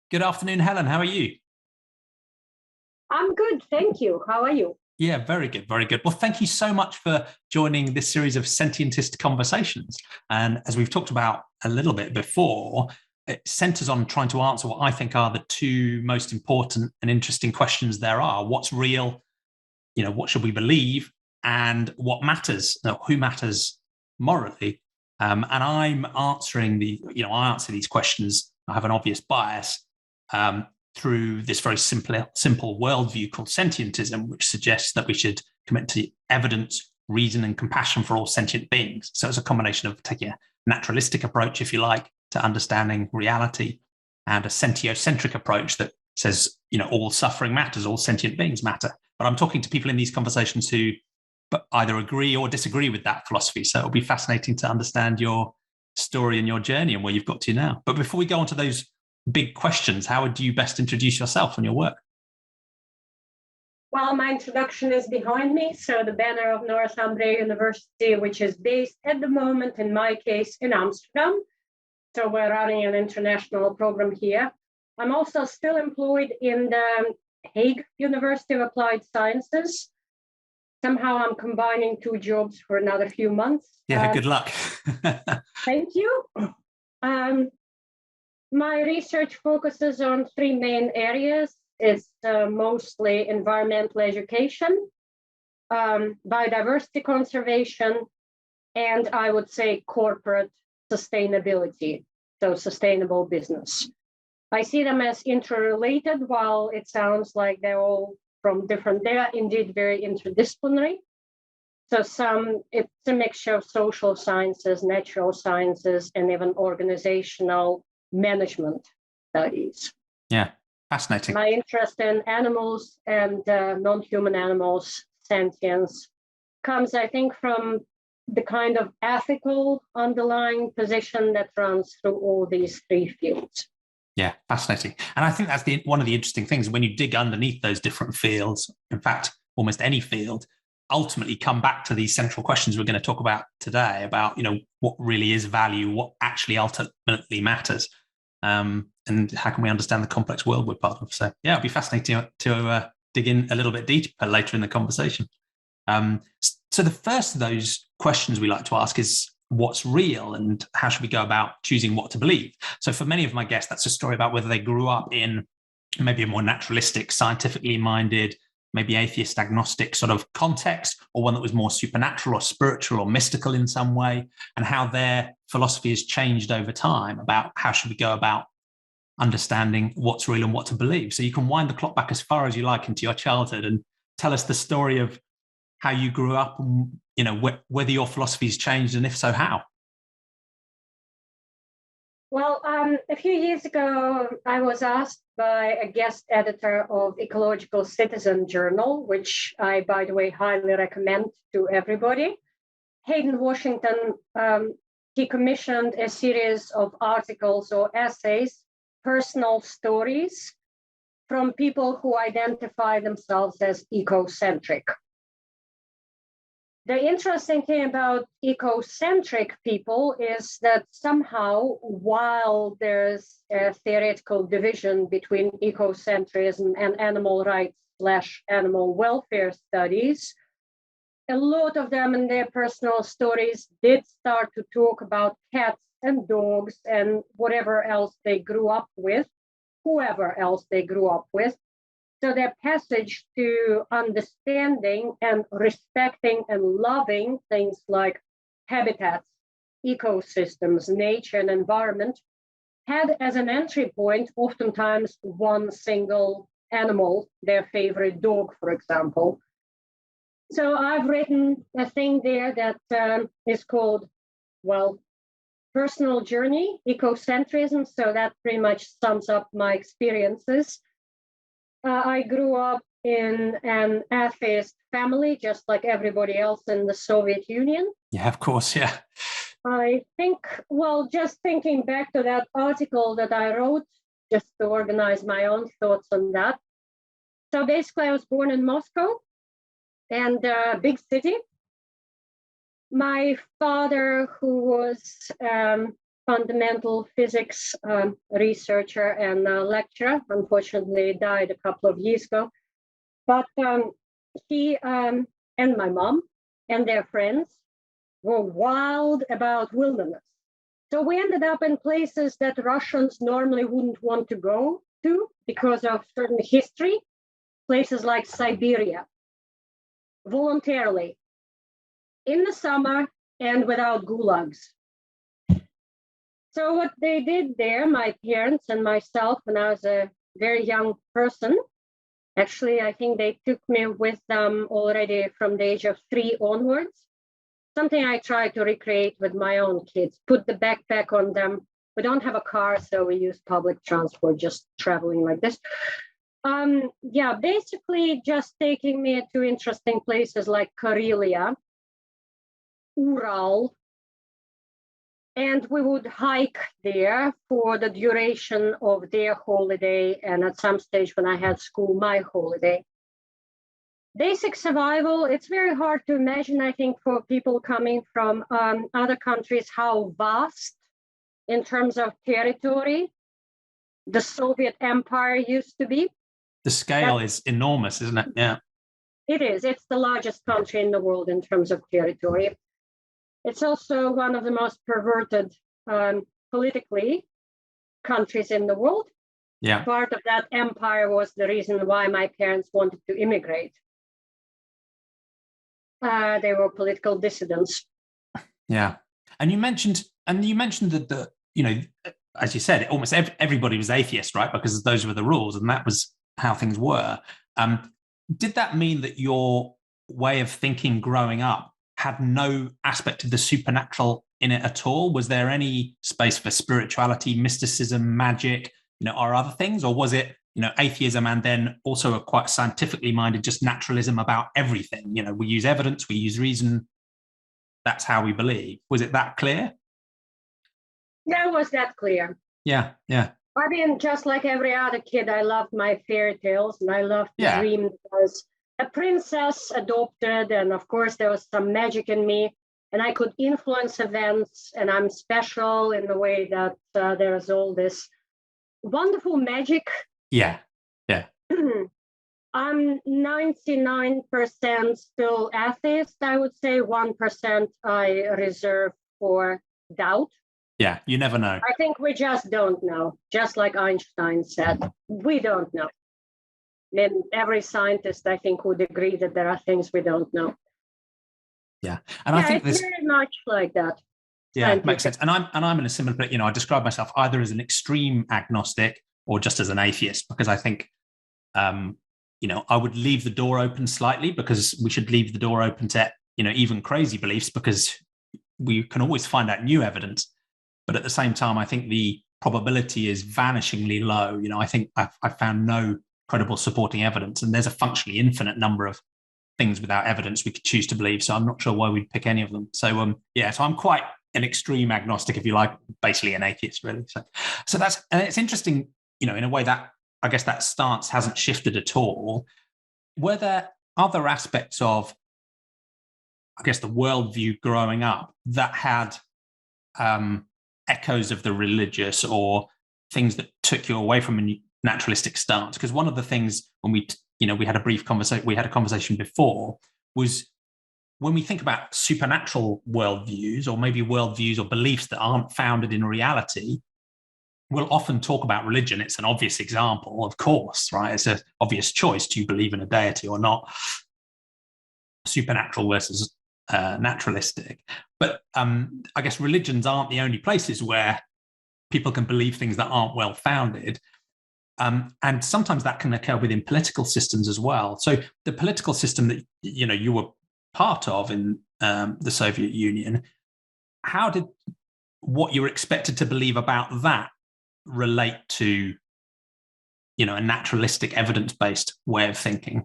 Good afternoon, Helen. How are you? I'm good, thank you. How are you? Yeah, very good, very good. Well, thank you so much for joining this series of Sentientist Conversations. And as we've talked about a little bit before, it centers on trying to answer what I think are the two most important and interesting questions there are. What's real? What should we believe? And what matters? Who matters morally? And I'm answering I answer these questions. I have an obvious bias through this very simple worldview called Sentientism, which suggests that we should commit to evidence, reason, and compassion for all sentient beings. So it's a combination of taking a naturalistic approach, if you like, to understanding reality, and a sentiocentric approach that says, all suffering matters, all sentient beings matter. But I'm talking to people in these conversations who either agree or disagree with that philosophy. So it'll be fascinating to understand your story and your journey and where you've got to now. But before we go on to those big questions, how would you best introduce yourself and your work? Well, my introduction is behind me. So the banner of Northumbria University, which is based at the moment, in my case, in Amsterdam. So we're running an international program here. I'm also still employed in the Hague University of Applied Sciences. Somehow I'm combining two jobs for another few months. Yeah, good luck. Thank you. My research focuses on three main areas. It's mostly environmental education, biodiversity conservation, and I would say corporate sustainability, so sustainable business. I see them as interrelated, while it sounds like they're all from different, they are indeed very interdisciplinary. So it's a mixture of social sciences, natural sciences, and even organizational management studies. Yeah, fascinating. My interest in animals and non-human animals, sentience, comes, I think, from the kind of ethical underlying position that runs through all these three fields. Yeah, fascinating. And I think that's one of the interesting things when you dig underneath those different fields, in fact, almost any field, ultimately come back to these central questions we're going to talk about today about, what really is value, what actually ultimately matters, and how can we understand the complex world we're part of. So yeah, it'll be fascinating to dig in a little bit deeper later in the conversation. So the first of those questions we like to ask is, what's real and how should we go about choosing what to believe? So for many of my guests, that's a story about whether they grew up in maybe a more naturalistic, scientifically minded, maybe atheist, agnostic sort of context, or one that was more supernatural or spiritual or mystical in some way, and how their philosophy has changed over time about how should we go about understanding what's real and what to believe. So you can wind the clock back as far as you like into your childhood and tell us the story of how you grew up and, whether your philosophy's changed, and if so, how. Well, a few years ago, I was asked by a guest editor of Ecological Citizen journal, which I, by the way, highly recommend to everybody. Hayden Washington, he commissioned a series of articles or essays, personal stories from people who identify themselves as ecocentric. The interesting thing about ecocentric people is that somehow, while there's a theoretical division between ecocentrism and animal rights / animal welfare studies, a lot of them in their personal stories did start to talk about cats and dogs and whatever else they grew up with, whoever else they grew up with. So their passage to understanding and respecting and loving things like habitats, ecosystems, nature, and environment had as an entry point oftentimes one single animal, their favorite dog, for example. So I've written a thing there that is called, personal journey, ecocentrism. So that pretty much sums up my experiences. I grew up in an atheist family, just like everybody else in the Soviet Union. Yeah, of course, yeah. I think, just thinking back to that article that I wrote, just to organize my own thoughts on that. So basically, I was born in Moscow, and a big city. My father, who was fundamental physics researcher and lecturer. Unfortunately, died a couple of years ago. But he and my mom and their friends were wild about wilderness. So we ended up in places that Russians normally wouldn't want to go to because of certain history, places like Siberia, voluntarily, in the summer and without gulags. So what they did there, my parents and myself, when I was a very young person, actually, I think they took me with them already from the age of 3 onwards. Something I try to recreate with my own kids, put the backpack on them. We don't have a car, so we use public transport, just traveling like this. Basically just taking me to interesting places like Karelia, Ural, and we would hike there for the duration of their holiday, and at some stage when I had school, my holiday. Basic survival, it's very hard to imagine, I think, for people coming from other countries, how vast in terms of territory the Soviet Empire used to be. The scale is enormous, isn't it? Yeah. It is. It's the largest country in the world in terms of territory. It's also one of the most perverted politically countries in the world. Yeah. Part of that empire was the reason why my parents wanted to immigrate. They were political dissidents. Yeah. And you mentioned that as you said, almost everybody was atheist, right? Because those were the rules and that was how things were. Did that mean that your way of thinking growing up had no aspect of the supernatural in it at all? Was there any space for spirituality, mysticism, magic, or other things? Or was it, atheism and then also a quite scientifically minded, just naturalism about everything? We use evidence, we use reason. That's how we believe. Was it that clear? Yeah, it was that clear. Yeah, yeah. I mean, just like every other kid, I loved my fairy tales and I loved to dream as a princess adopted. And of course, there was some magic in me and I could influence events and I'm special in the way that there's all this wonderful magic. Yeah, yeah. I'm 99% still atheist. I would say 1% I reserve for doubt. Yeah, you never know. I think we just don't know. Just like Einstein said, we don't know. And every scientist, I think, would agree that there are things we don't know. Yeah, and I think it's very much like that. Yeah, it makes sense. And I'm in a similar place. I describe myself either as an extreme agnostic or just as an atheist, because I think, I would leave the door open slightly, because we should leave the door open to, even crazy beliefs, because we can always find out new evidence. But at the same time, I think the probability is vanishingly low. I think I've found no credible supporting evidence, and there's a functionally infinite number of things without evidence we could choose to believe. So I'm not sure why we'd pick any of them. So so I'm quite an extreme agnostic, if you like, basically an atheist, really. So that's, and it's interesting, in a way that I guess that stance hasn't shifted at all. Were there other aspects of, I guess, the worldview growing up that had echoes of the religious or things that took you away from a naturalistic stance? Because one of the things when we had a conversation before was when we think about supernatural worldviews, or maybe worldviews or beliefs that aren't founded in reality, we'll often talk about religion. It's an obvious example, of course, right? It's an obvious choice. Do you believe in a deity or not? Supernatural versus naturalistic. But I guess religions aren't the only places where people can believe things that aren't well founded. And sometimes that can occur within political systems as well. So the political system that you were part of in the Soviet Union, how did what you were expected to believe about that relate to a naturalistic, evidence-based way of thinking?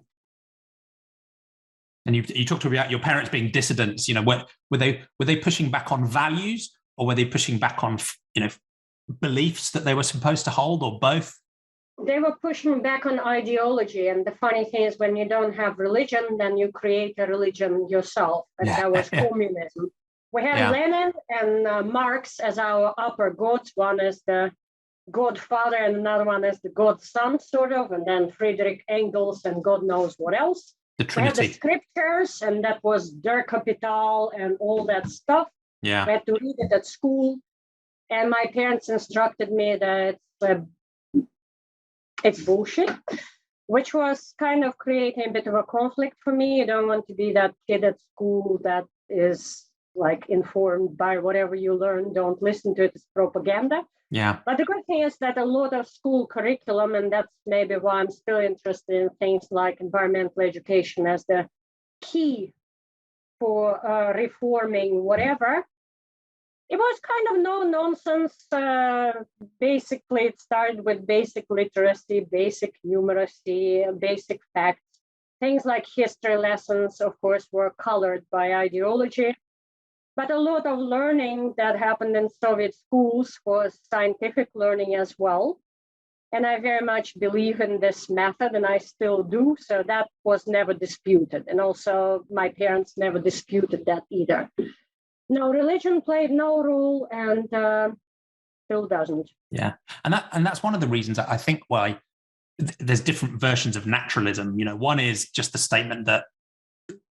And you talked about your parents being dissidents. Were they pushing back on values, or were they pushing back on beliefs that they were supposed to hold, or both? They were pushing back on ideology. And the funny thing is, when you don't have religion, then you create a religion yourself. And that was communism. We have Lenin and Marx as our upper gods. One is the godfather and another one is the godson, sort of, and then Friedrich Engels and God knows what else. The Trinity. We had the scriptures, and that was Der Kapital and all that stuff. Yeah. I had to read it at school, and my parents instructed me that it's bullshit, which was kind of creating a bit of a conflict for me. You don't want to be that kid at school that is like informed by whatever you learn. Don't listen to it as propaganda. Yeah. But the good thing is that a lot of school curriculum, and that's maybe why I'm still interested in things like environmental education as the key for reforming whatever. It was kind of no nonsense. Basically, it started with basic literacy, basic numeracy, basic facts. Things like history lessons, of course, were colored by ideology. But a lot of learning that happened in Soviet schools was scientific learning as well. And I very much believe in this method, and I still do. So that was never disputed. And also, my parents never disputed that either. No, religion played no role, and still doesn't. Yeah, and that's one of the reasons I think why there's different versions of naturalism. You know, one is just the statement that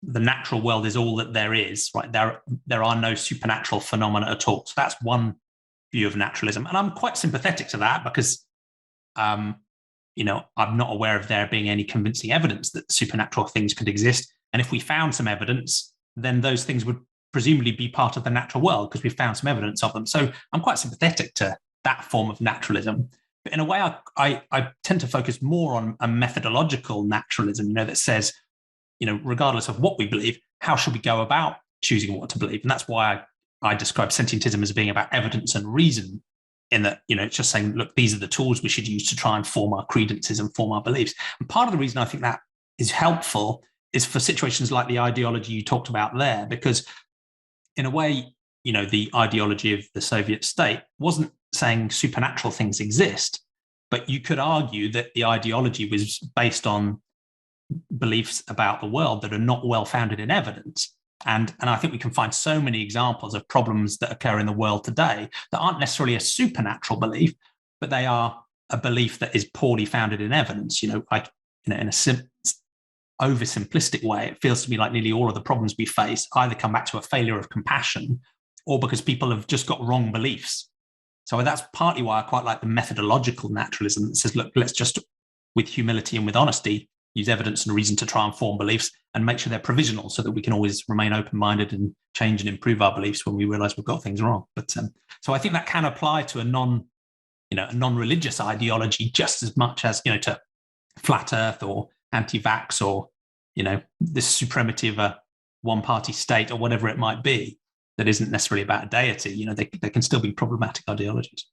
the natural world is all that there is, right? There are no supernatural phenomena at all. So that's one view of naturalism, and I'm quite sympathetic to that because, you know, I'm not aware of there being any convincing evidence that supernatural things could exist. And if we found some evidence, then those things would presumably be part of the natural world because we've found some evidence of them. So I'm quite sympathetic to that form of naturalism. But in a way, I tend to focus more on a methodological naturalism, you know, that says, you know, regardless of what we believe, how should we go about choosing what to believe? And that's why I describe sentientism as being about evidence and reason, in that, you know, it's just saying, look, these are the tools we should use to try and form our credences and form our beliefs. And part of the reason I think that is helpful is for situations like the ideology you talked about there, because in a way, you know, the ideology of the Soviet state wasn't saying supernatural things exist, but you could argue that the ideology was based on beliefs about the world that are not well founded in evidence. And I think we can find so many examples of problems that occur in the world today that aren't necessarily a supernatural belief, but they are a belief that is poorly founded in evidence. You know, like, you know, in a oversimplistic way, it feels to me like nearly all of the problems we face either come back to a failure of compassion or because people have just got wrong beliefs. So that's partly why I quite like the methodological naturalism that says, look, let's just, with humility and with honesty, use evidence and reason to try and form beliefs and make sure they're provisional so that we can always remain open-minded and change and improve our beliefs when we realize we've got things wrong. But so I think that can apply to a non-religious ideology just as much as, you know, to flat earth or anti-vaxx or, you know, this supremacy of a one-party state or whatever it might be that isn't necessarily about deity. You know, they can still be problematic ideologies.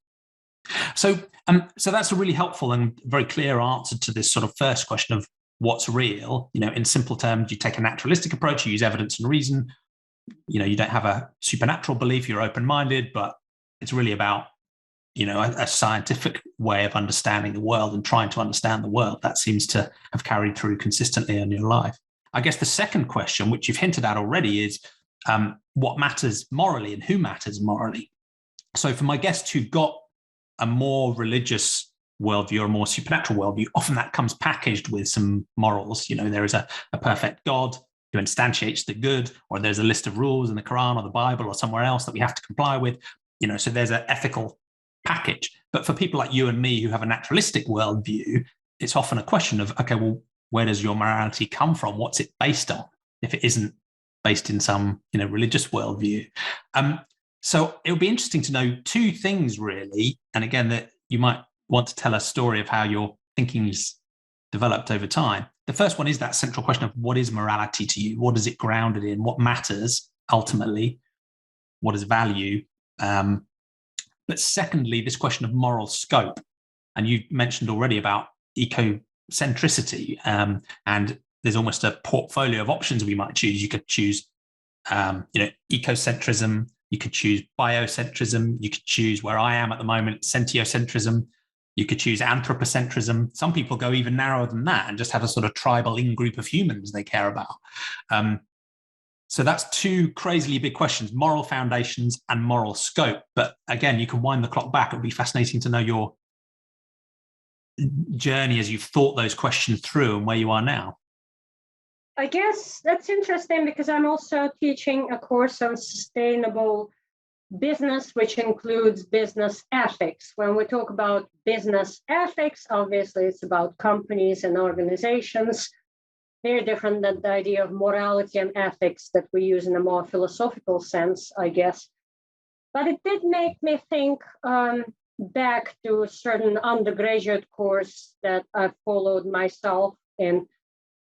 So that's a really helpful and very clear answer to this sort of first question of what's real. You know, in simple terms, you take a naturalistic approach, you use evidence and reason. You know, you don't have a supernatural belief, you're open-minded, but it's really about, you know, a scientific way of understanding the world and trying to understand the world. That seems to have carried through consistently in your life. I guess the second question, which you've hinted at already, is what matters morally and who matters morally. So for my guests who've got a more religious worldview or a more supernatural worldview, often that comes packaged with some morals. You know, there is a perfect God who instantiates the good, or there's a list of rules in the Quran or the Bible or somewhere else that we have to comply with. You know, so there's an ethical package. But for people like you and me who have a naturalistic worldview, it's often a question of, okay, well, where does your morality come from? What's it based on? If it isn't based in some, you know, religious worldview. So it would be interesting to know two things, really. And again, that you might want to tell a story of how your thinking's developed over time. The first one is that central question of what is morality to you? What is it grounded in? What matters ultimately? What is value? But secondly, this question of moral scope. And you mentioned already about ecocentricity, and there's almost a portfolio of options we might choose. You could choose, ecocentrism. You could choose biocentrism. You could choose, where I am at the moment, sentiocentrism. You could choose anthropocentrism. Some people go even narrower than that and just have a sort of tribal in-group of humans they care about. So that's two crazily big questions: moral foundations and moral scope. But again, you can wind the clock back. It would be fascinating to know your journey as you've thought those questions through and where you are now. I guess that's interesting because I'm also teaching a course on sustainable business, which includes business ethics. When we talk about business ethics, obviously it's about companies and organizations. Very different than the idea of morality and ethics that we use in a more philosophical sense, I guess. But it did make me think back to a certain undergraduate course that I followed myself in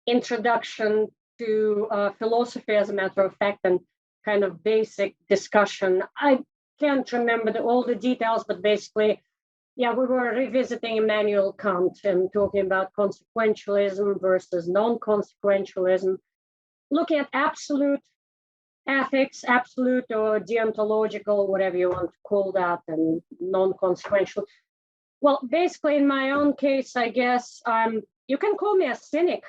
Introduction to Philosophy, as a matter of fact, and kind of basic discussion. I can't remember all the details, but basically, we were revisiting Immanuel Kant and talking about consequentialism versus non-consequentialism, looking at absolute ethics, absolute or deontological, whatever you want to call that, and non-consequential. Well, basically, in my own case, I guess you can call me a cynic.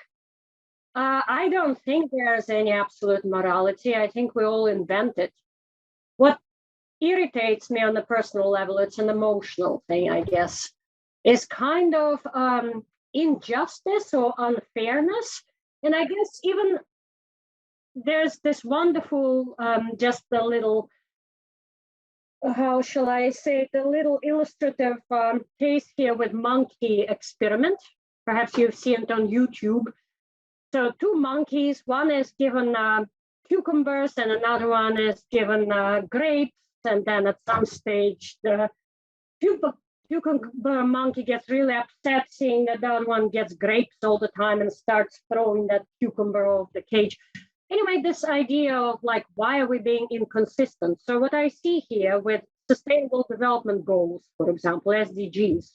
I don't think there's any absolute morality. I think we all invent it. What irritates me on a personal level, it's an emotional thing, I guess, is kind of injustice or unfairness. And I guess even there's this wonderful, just a little, how shall I say it, a little illustrative case here with monkey experiment. Perhaps you've seen it on YouTube. So two monkeys, one is given cucumbers and another one is given grapes. And then at some stage, the cucumber monkey gets really upset seeing that the other one gets grapes all the time and starts throwing that cucumber off the cage. Anyway, this idea of like, why are we being inconsistent? So what I see here with Sustainable Development Goals, for example, SDGs,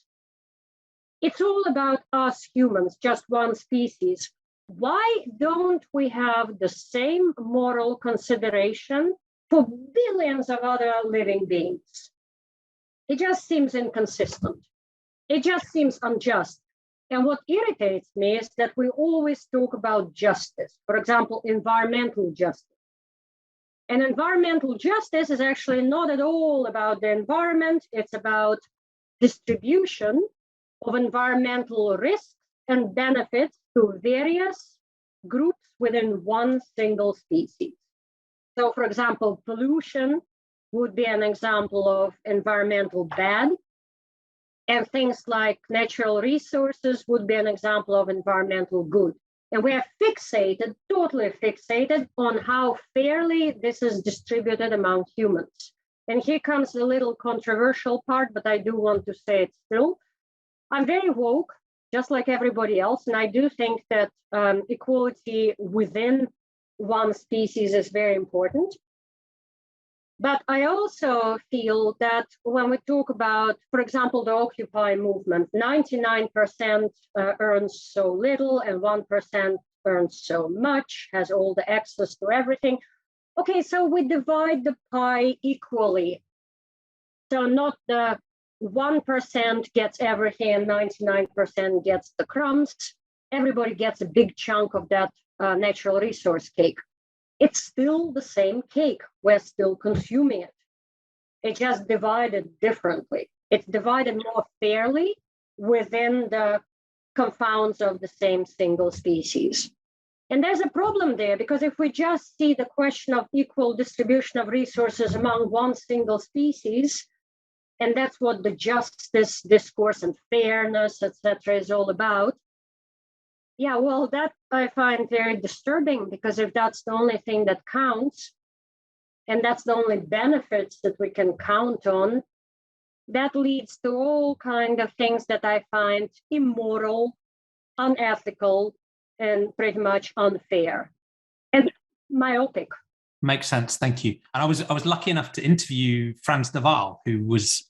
it's all about us humans, just one species. Why don't we have the same moral consideration for billions of other living beings? It just seems inconsistent. It just seems unjust. And what irritates me is that we always talk about justice, for example, environmental justice. And environmental justice is actually not at all about the environment. It's about distribution of environmental risks and benefits to various groups within one single species. So, for example, pollution would be an example of environmental bad, and things like natural resources would be an example of environmental good. And we are fixated, totally fixated, on how fairly this is distributed among humans. And here comes the little controversial part, but I do want to say it still. I'm very woke, just like everybody else, and I do think that equality within one species is very important. But I also feel that when we talk about, for example, the Occupy movement, 99% earns so little and 1% earns so much, has all the access to everything. Okay, so we divide the pie equally. So not the 1% gets everything and 99% gets the crumbs. Everybody gets a big chunk of that natural resource cake. It's still the same cake. We're still consuming it. It's just divided differently. It's divided more fairly within the confounds of the same single species. And there's a problem there, because if we just see the question of equal distribution of resources among one single species, and that's what the justice discourse and fairness, etc., is all about. Yeah, well, that I find very disturbing, because if that's the only thing that counts, and that's the only benefits that we can count on, that leads to all kinds of things that I find immoral, unethical, and pretty much unfair and myopic. Makes sense. Thank you. And I was lucky enough to interview Frans de Waal, who was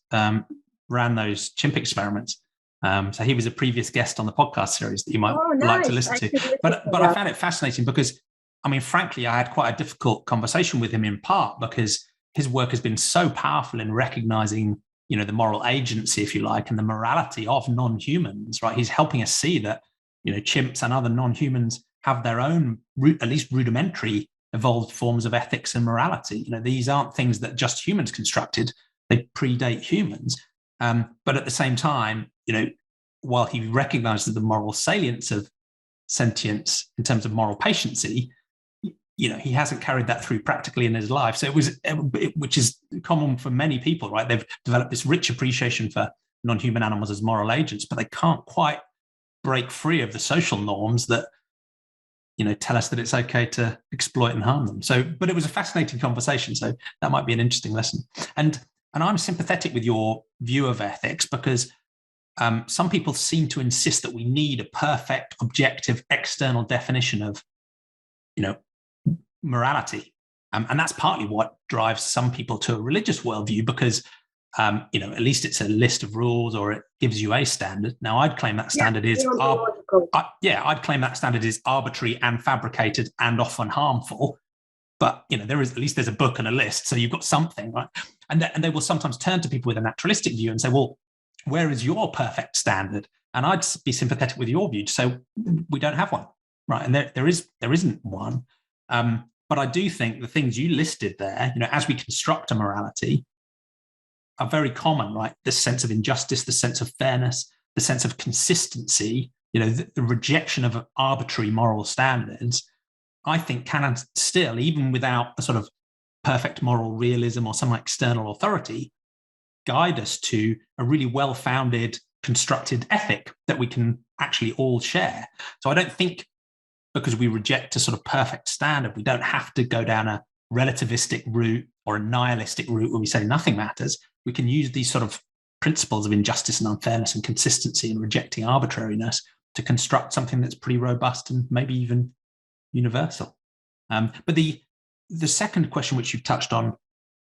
ran those chimp experiments. So he was a previous guest on the podcast series that you might like to listen to. But I found it fascinating because, I mean, frankly, I had quite a difficult conversation with him in part because his work has been so powerful in recognizing, you know, the moral agency, if you like, and the morality of non-humans, right? He's helping us see that, you know, chimps and other non-humans have their own, at least rudimentary evolved forms of ethics and morality. These aren't things that just humans constructed. They predate humans. But at the same time, while he recognizes the moral salience of sentience in terms of moral patiency, he hasn't carried that through practically in his life. So which is common for many people, right? They've developed this rich appreciation for non-human animals as moral agents, but they can't quite break free of the social norms that, tell us that it's okay to exploit and harm them. So, but it was a fascinating conversation. So that might be an interesting lesson. And I'm sympathetic with your view of ethics because some people seem to insist that we need a perfect, objective, external definition of, morality. And that's partly what drives some people to a religious worldview because, at least it's a list of rules or it gives you a standard. Now, I'd claim that standard I'd claim that standard is arbitrary and fabricated and often harmful. But, there's a book and a list. So you've got something, right? And they will sometimes turn to people with a naturalistic view and say, well, where is your perfect standard? And I'd be sympathetic with your view. So we don't have one, right? And there isn't one. But I do think the things you listed there, as we construct a morality, are very common, right? The sense of injustice, the sense of fairness, the sense of consistency, the rejection of arbitrary moral standards, I think can still, even without a sort of perfect moral realism or some external authority, guide us to a really well-founded, constructed ethic that we can actually all share. So I don't think because we reject a sort of perfect standard, we don't have to go down a relativistic route or a nihilistic route where we say nothing matters. We can use these sort of principles of injustice and unfairness and consistency and rejecting arbitrariness to construct something that's pretty robust and maybe even universal. But the second question, which you've touched on,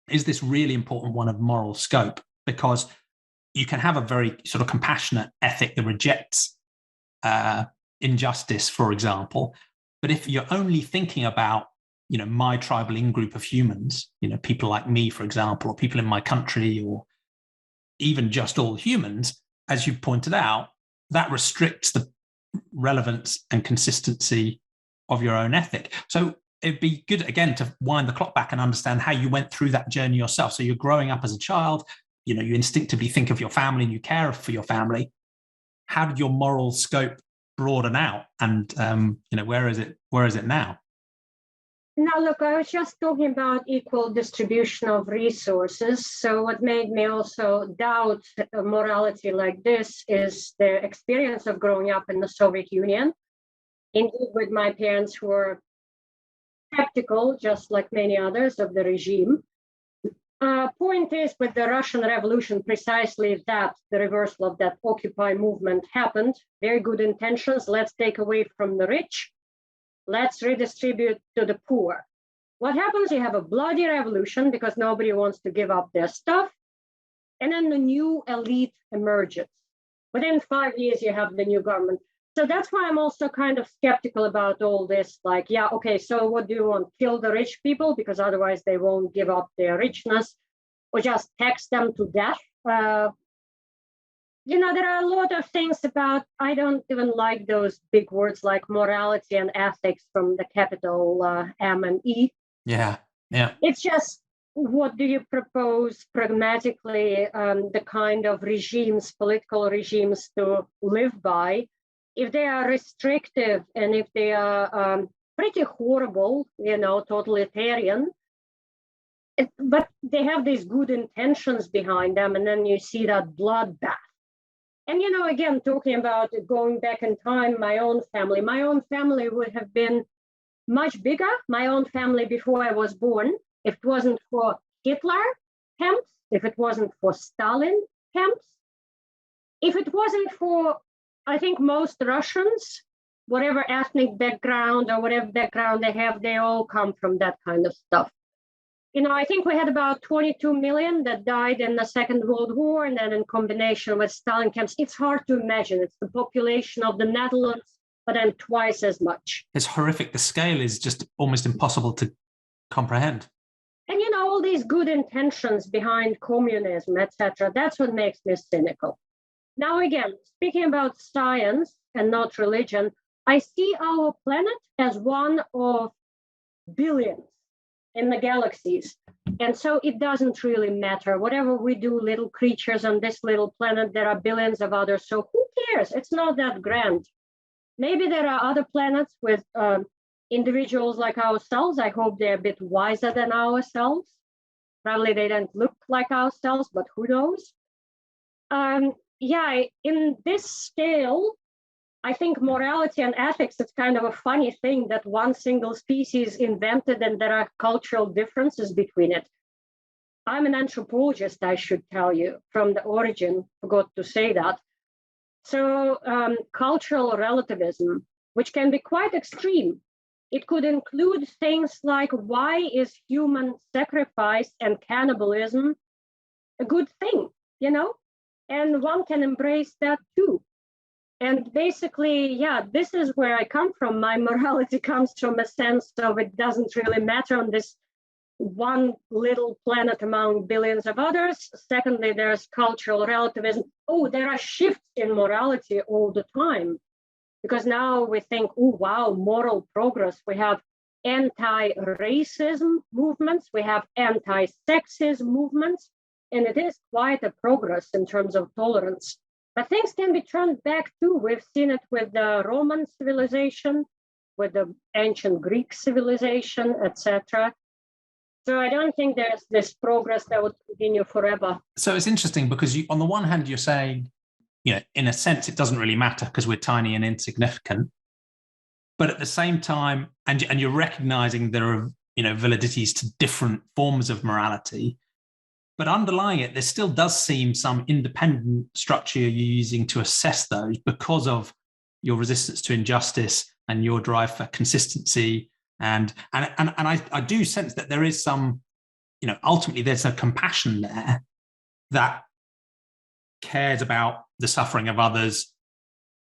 is this really important one of moral scope, because you can have a very sort of compassionate ethic that rejects injustice, for example. But if you're only thinking about, my tribal in-group of humans, people like me, for example, or people in my country, or even just all humans, as you pointed out, that restricts the relevance and consistency of your own ethic. So it'd be good, again, to wind the clock back and understand how you went through that journey yourself. So you're growing up as a child, you instinctively think of your family and you care for your family. How did your moral scope broaden out, and where is it now? Now, look, I was just talking about equal distribution of resources. So what made me also doubt a morality like this is the experience of growing up in the Soviet Union. Indeed, with my parents who were skeptical, just like many others, of the regime. Point is, with the Russian Revolution, precisely that, the reversal of that Occupy movement happened. Very good intentions. Let's take away from the rich. Let's redistribute to the poor. What happens? You have a bloody revolution because nobody wants to give up their stuff. And then the new elite emerges. Within 5 years, you have the new government. So that's why I'm also kind of skeptical about all this. Like, yeah, okay, so what do you want? Kill the rich people because otherwise they won't give up their richness, or just tax them to death? There are a lot of things about, I don't even like those big words like morality and ethics from the capital M and E. Yeah. It's just, what do you propose pragmatically, the kind of regimes, political regimes to live by? If they are restrictive and if they are pretty horrible, totalitarian, but they have these good intentions behind them, and then you see that bloodbath. And, again, talking about going back in time, my own family would have been much bigger, my own family before I was born, if it wasn't for Hitler camps, if it wasn't for Stalin camps, if it wasn't for, I think most Russians, whatever ethnic background or whatever background they have, they all come from that kind of stuff. I think we had about 22 million that died in the Second World War, and then in combination with Stalin camps, it's hard to imagine. It's the population of the Netherlands, but then twice as much. It's horrific. The scale is just almost impossible to comprehend. And, all these good intentions behind communism, etc., that's what makes me cynical. Now, again, speaking about science and not religion, I see our planet as one of billions in the galaxies. And so it doesn't really matter. Whatever we do, little creatures on this little planet, there are billions of others. So who cares? It's not that grand. Maybe there are other planets with individuals like ourselves. I hope they're a bit wiser than ourselves. Probably they don't look like ourselves, but who knows? Yeah, in this scale, I think morality and ethics is kind of a funny thing that one single species invented and there are cultural differences between it. I'm an anthropologist, I should tell you, from the origin, forgot to say that. So cultural relativism, which can be quite extreme, it could include things like, why is human sacrifice and cannibalism a good thing, you know? And one can embrace that too. And basically, yeah, this is where I come from. My morality comes from a sense of it doesn't really matter on this one little planet among billions of others. Secondly, there's cultural relativism. Oh, there are shifts in morality all the time. Because now we think, oh, wow, moral progress. We have anti-racism movements. We have anti-sexism movements. And it is quite a progress in terms of tolerance. But things can be turned back too. We've seen it with the Roman civilization, with the ancient Greek civilization, etc. So I don't think there's this progress that would continue forever. So it's interesting because you, on the one hand, you're saying, you know, in a sense, it doesn't really matter because we're tiny and insignificant. But at the same time, and you're recognizing there are, you know, validities to different forms of morality. But underlying it, there still does seem some independent structure you're using to assess those because of your resistance to injustice and your drive for consistency. And I do sense that there is some, you know, ultimately there's a compassion there that cares about the suffering of others.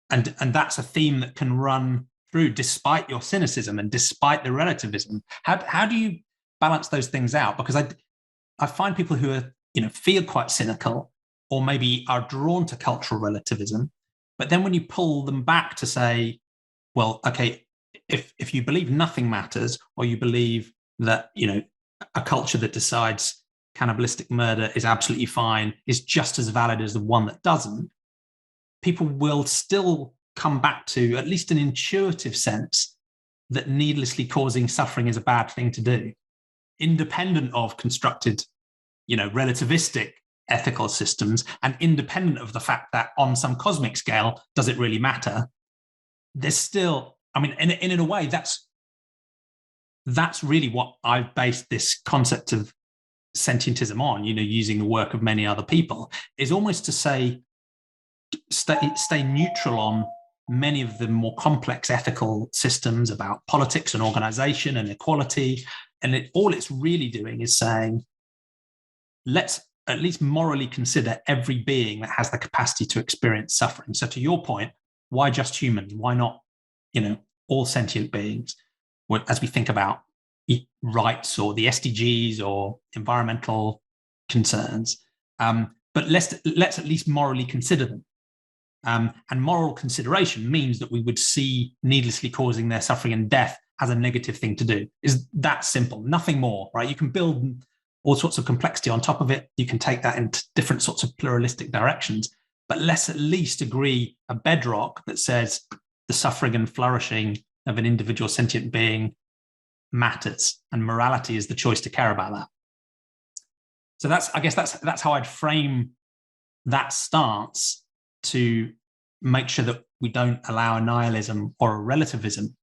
And that's a theme that can run through despite your cynicism and despite the relativism. How do you balance those things out? Because I find people who are, you know, feel quite cynical or maybe are drawn to cultural relativism, but then when you pull them back to say, well, okay, if you believe nothing matters, or you believe that, you know, a culture that decides cannibalistic murder is absolutely fine, is just as valid as the one that doesn't, people will still come back to at least an intuitive sense that needlessly causing suffering is a bad thing to do, independent of constructed, you know, relativistic ethical systems, and independent of the fact that on some cosmic scale, does it really matter? There's still, I mean, in a way, that's really what I've based this concept of sentientism on, you know, using the work of many other people, is almost to say, stay neutral on many of the more complex ethical systems about politics and organization and equality. And all it's really doing is saying, let's at least morally consider every being that has the capacity to experience suffering. So to your point, why just humans? Why not, you know, all sentient beings? As we think about rights or the SDGs or environmental concerns, but let's at least morally consider them. And moral consideration means that we would see needlessly causing their suffering and death as a negative thing to do. Is that simple? Nothing more, right? You can build all sorts of complexity on top of it. You can take that into different sorts of pluralistic directions, but let's at least agree a bedrock that says the suffering and flourishing of an individual sentient being matters, and morality is the choice to care about that. So I guess that's how I'd frame that stance, to make sure that we don't allow a nihilism or a relativism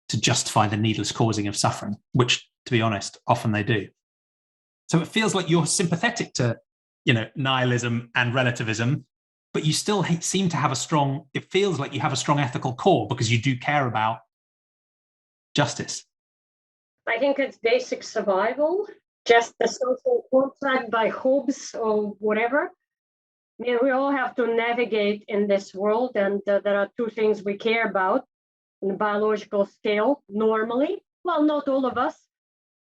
to justify the needless causing of suffering, which, to be honest, often they do. So it feels like you're sympathetic to, you know, nihilism and relativism, but you still seem to have it feels like you have a strong ethical core because you do care about justice. I think it's basic survival, just the social contract by Hobbes or whatever. I mean, we all have to navigate in this world, and there are two things we care about on the biological scale normally. Well, not all of us.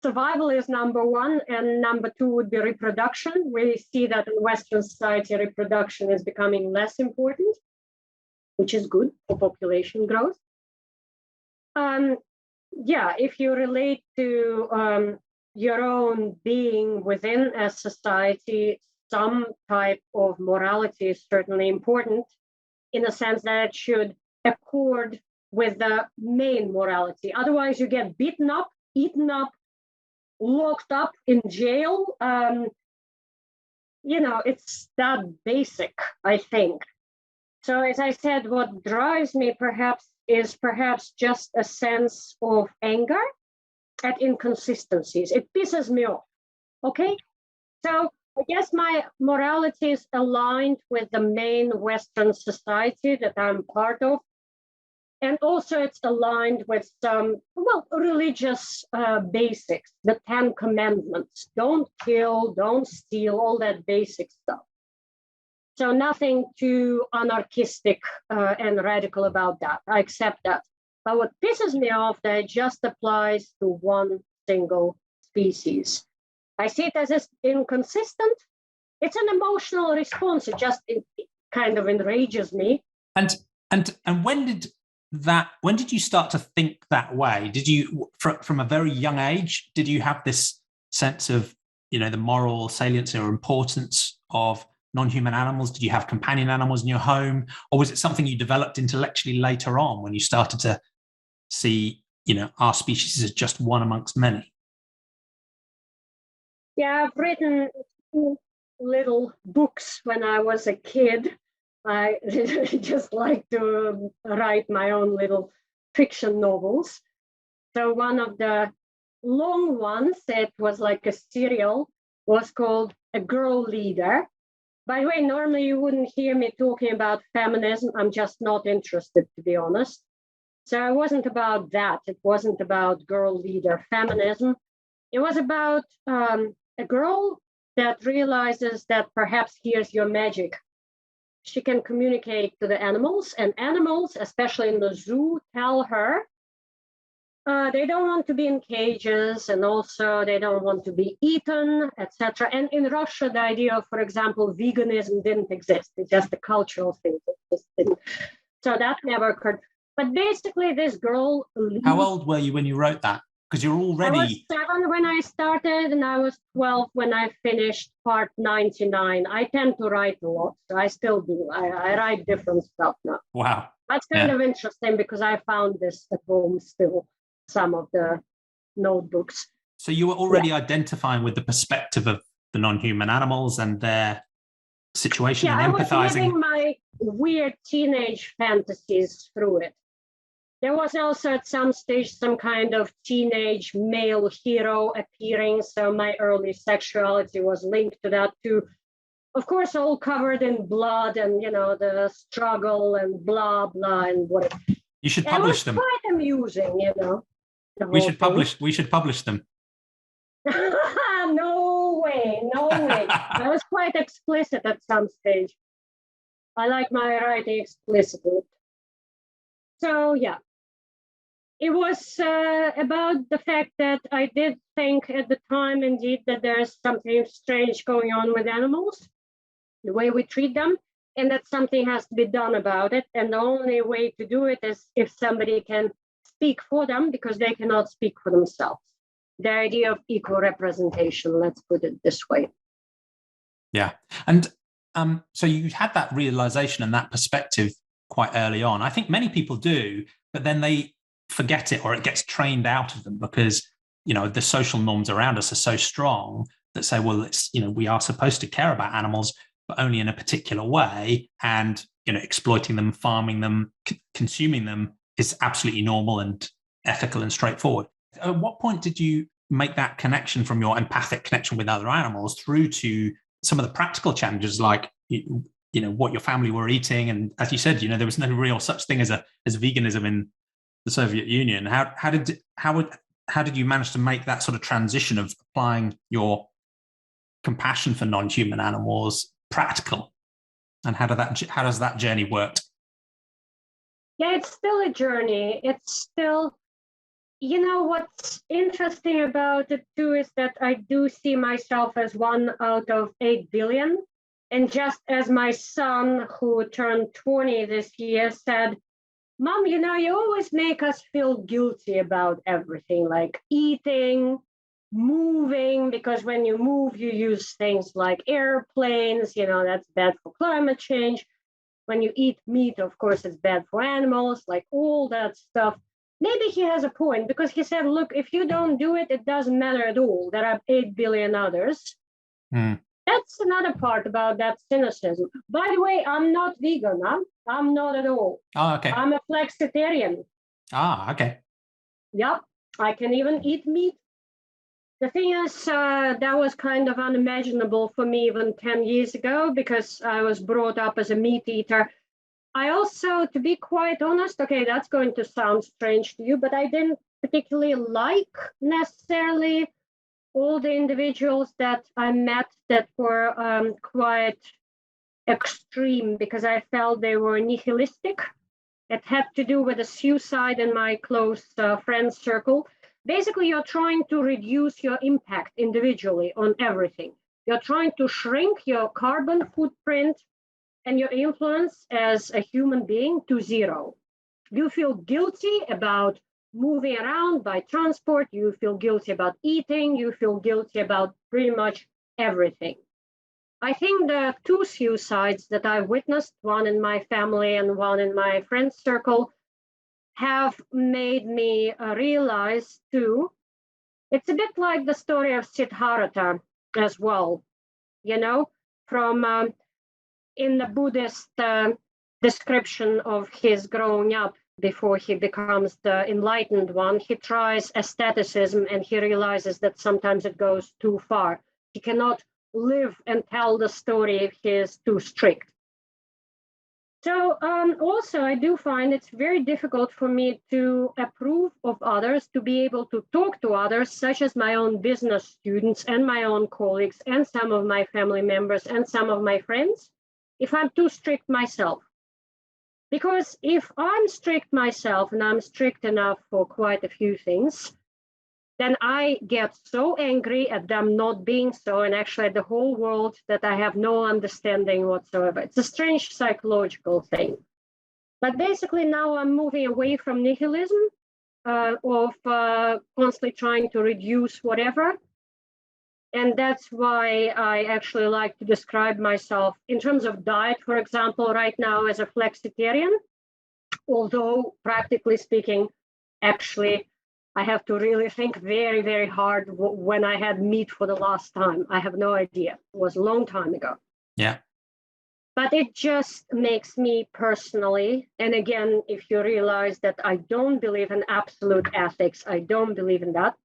Survival is number one, and number two would be reproduction. We see that in Western society, reproduction is becoming less important, which is good for population growth. if you relate to your own being within a society, some type of morality is certainly important in the sense that it should accord with the main morality. Otherwise, you get beaten up, eaten up, locked up in jail. It's that basic, I think. So as I said, what drives me is perhaps just a sense of anger at inconsistencies. It pisses me off. Okay? So I guess my morality is aligned with the main Western society that I'm part of. And also it's aligned with some, religious basics, the 10 Commandments. Don't kill, don't steal, all that basic stuff. So nothing too anarchistic and radical about that. I accept that. But what pisses me off, that it just applies to one single species. I see it as inconsistent. It's an emotional response. It kind of enrages me. And when did you start to think that way? Did you, from a very young age, did you have this sense of, the moral salience or importance of non-human animals? Did you have companion animals in your home? Or was it something you developed intellectually later on when you started to see, our species as just one amongst many? Yeah, I've written little books when I was a kid. I just like to write my own little fiction novels. So one of the long ones, it was like a serial, was called A Girl Leader. By the way, normally you wouldn't hear me talking about feminism. I'm just not interested, to be honest. So it wasn't about that. It wasn't about girl leader feminism. It was about a girl that realizes that perhaps here's your magic. She can communicate to the animals, and animals, especially in the zoo, tell her they don't want to be in cages, and also they don't want to be eaten, etc. And in Russia, the idea of, for example, veganism didn't exist. It's just a cultural thing. It just didn't. So that never occurred. But basically, this girl. How old were you when you wrote that? Because you're already. I was 7 when I started, and I was 12 when I finished part 99. I tend to write a lot, so I still do. I write different stuff now. Wow. That's kind of interesting because I found this at home still, some of the notebooks. So you were already identifying with the perspective of the non-human animals and their situation and empathizing. I was living my weird teenage fantasies through it. There was also at some stage some kind of teenage male hero appearing, so my early sexuality was linked to that too. Of course, all covered in blood and, the struggle and blah, blah, and what. You should publish them. It was quite amusing, We should publish them. No way. I was quite explicit at some stage. I like my writing explicitly. So, yeah. It was about the fact that I did think at the time, indeed, that there's something strange going on with animals, the way we treat them, and that something has to be done about it. And the only way to do it is if somebody can speak for them, because they cannot speak for themselves. The idea of equal representation, let's put it this way. Yeah. And so you had that realization and that perspective quite early on. I think many people do, but then they forget it, or it gets trained out of them because, the social norms around us are so strong that say, well, it's, we are supposed to care about animals, but only in a particular way. And, exploiting them, farming them, consuming them is absolutely normal and ethical and straightforward. At what point did you make that connection from your empathic connection with other animals through to some of the practical challenges, like, what your family were eating? And as you said, there was no real such thing as veganism in the Soviet Union. How did you manage to make that sort of transition of applying your compassion for non-human animals practical? And how does that journey work? Yeah, it's still a journey. It's still, what's interesting about it too is that I do see myself as 1 out of 8 billion. And just as my son, who turned 20 this year, said, Mom, you always make us feel guilty about everything, like eating, moving, because when you move, you use things like airplanes, that's bad for climate change. When you eat meat, of course, it's bad for animals, like all that stuff. Maybe he has a point, because he said, look, if you don't do it, it doesn't matter at all. There are 8 billion others. That's another part about that cynicism. By the way, I'm not vegan. I'm not at all. Oh, okay. I'm a flexitarian. Ah, okay. Yep, I can even eat meat. The thing is, that was kind of unimaginable for me even 10 years ago, because I was brought up as a meat eater. I also, to be quite honest, okay, that's going to sound strange to you, but I didn't particularly like necessarily all the individuals that I met that were quite extreme, because I felt they were nihilistic. It had to do with a suicide in my close friend circle. Basically, you're trying to reduce your impact individually on everything. You're trying to shrink your carbon footprint and your influence as a human being to zero. You feel guilty about moving around by transport. You feel guilty about eating. You feel guilty about pretty much everything. I think the two suicides that I witnessed, one in my family and one in my friend circle, have made me realize too, it's a bit like the story of Siddhartha as well, from in the Buddhist description of his growing up before he becomes the enlightened one. He tries asceticism and he realizes that sometimes it goes too far. He cannot live and tell the story if he is too strict. So also, I do find it's very difficult for me to approve of others, to be able to talk to others, such as my own business students and my own colleagues and some of my family members and some of my friends, if I'm too strict myself. Because if I'm strict myself, and I'm strict enough for quite a few things, then I get so angry at them not being so, and actually at the whole world, that I have no understanding whatsoever. It's a strange psychological thing. But basically now I'm moving away from nihilism, of constantly trying to reduce whatever. And that's why I actually like to describe myself in terms of diet, for example, right now as a flexitarian, although practically speaking, actually, I have to really think very, very hard when I had meat for the last time. I have no idea. It was a long time ago. Yeah. But it just makes me personally, and again, if you realize that I don't believe in absolute ethics, I don't believe in that.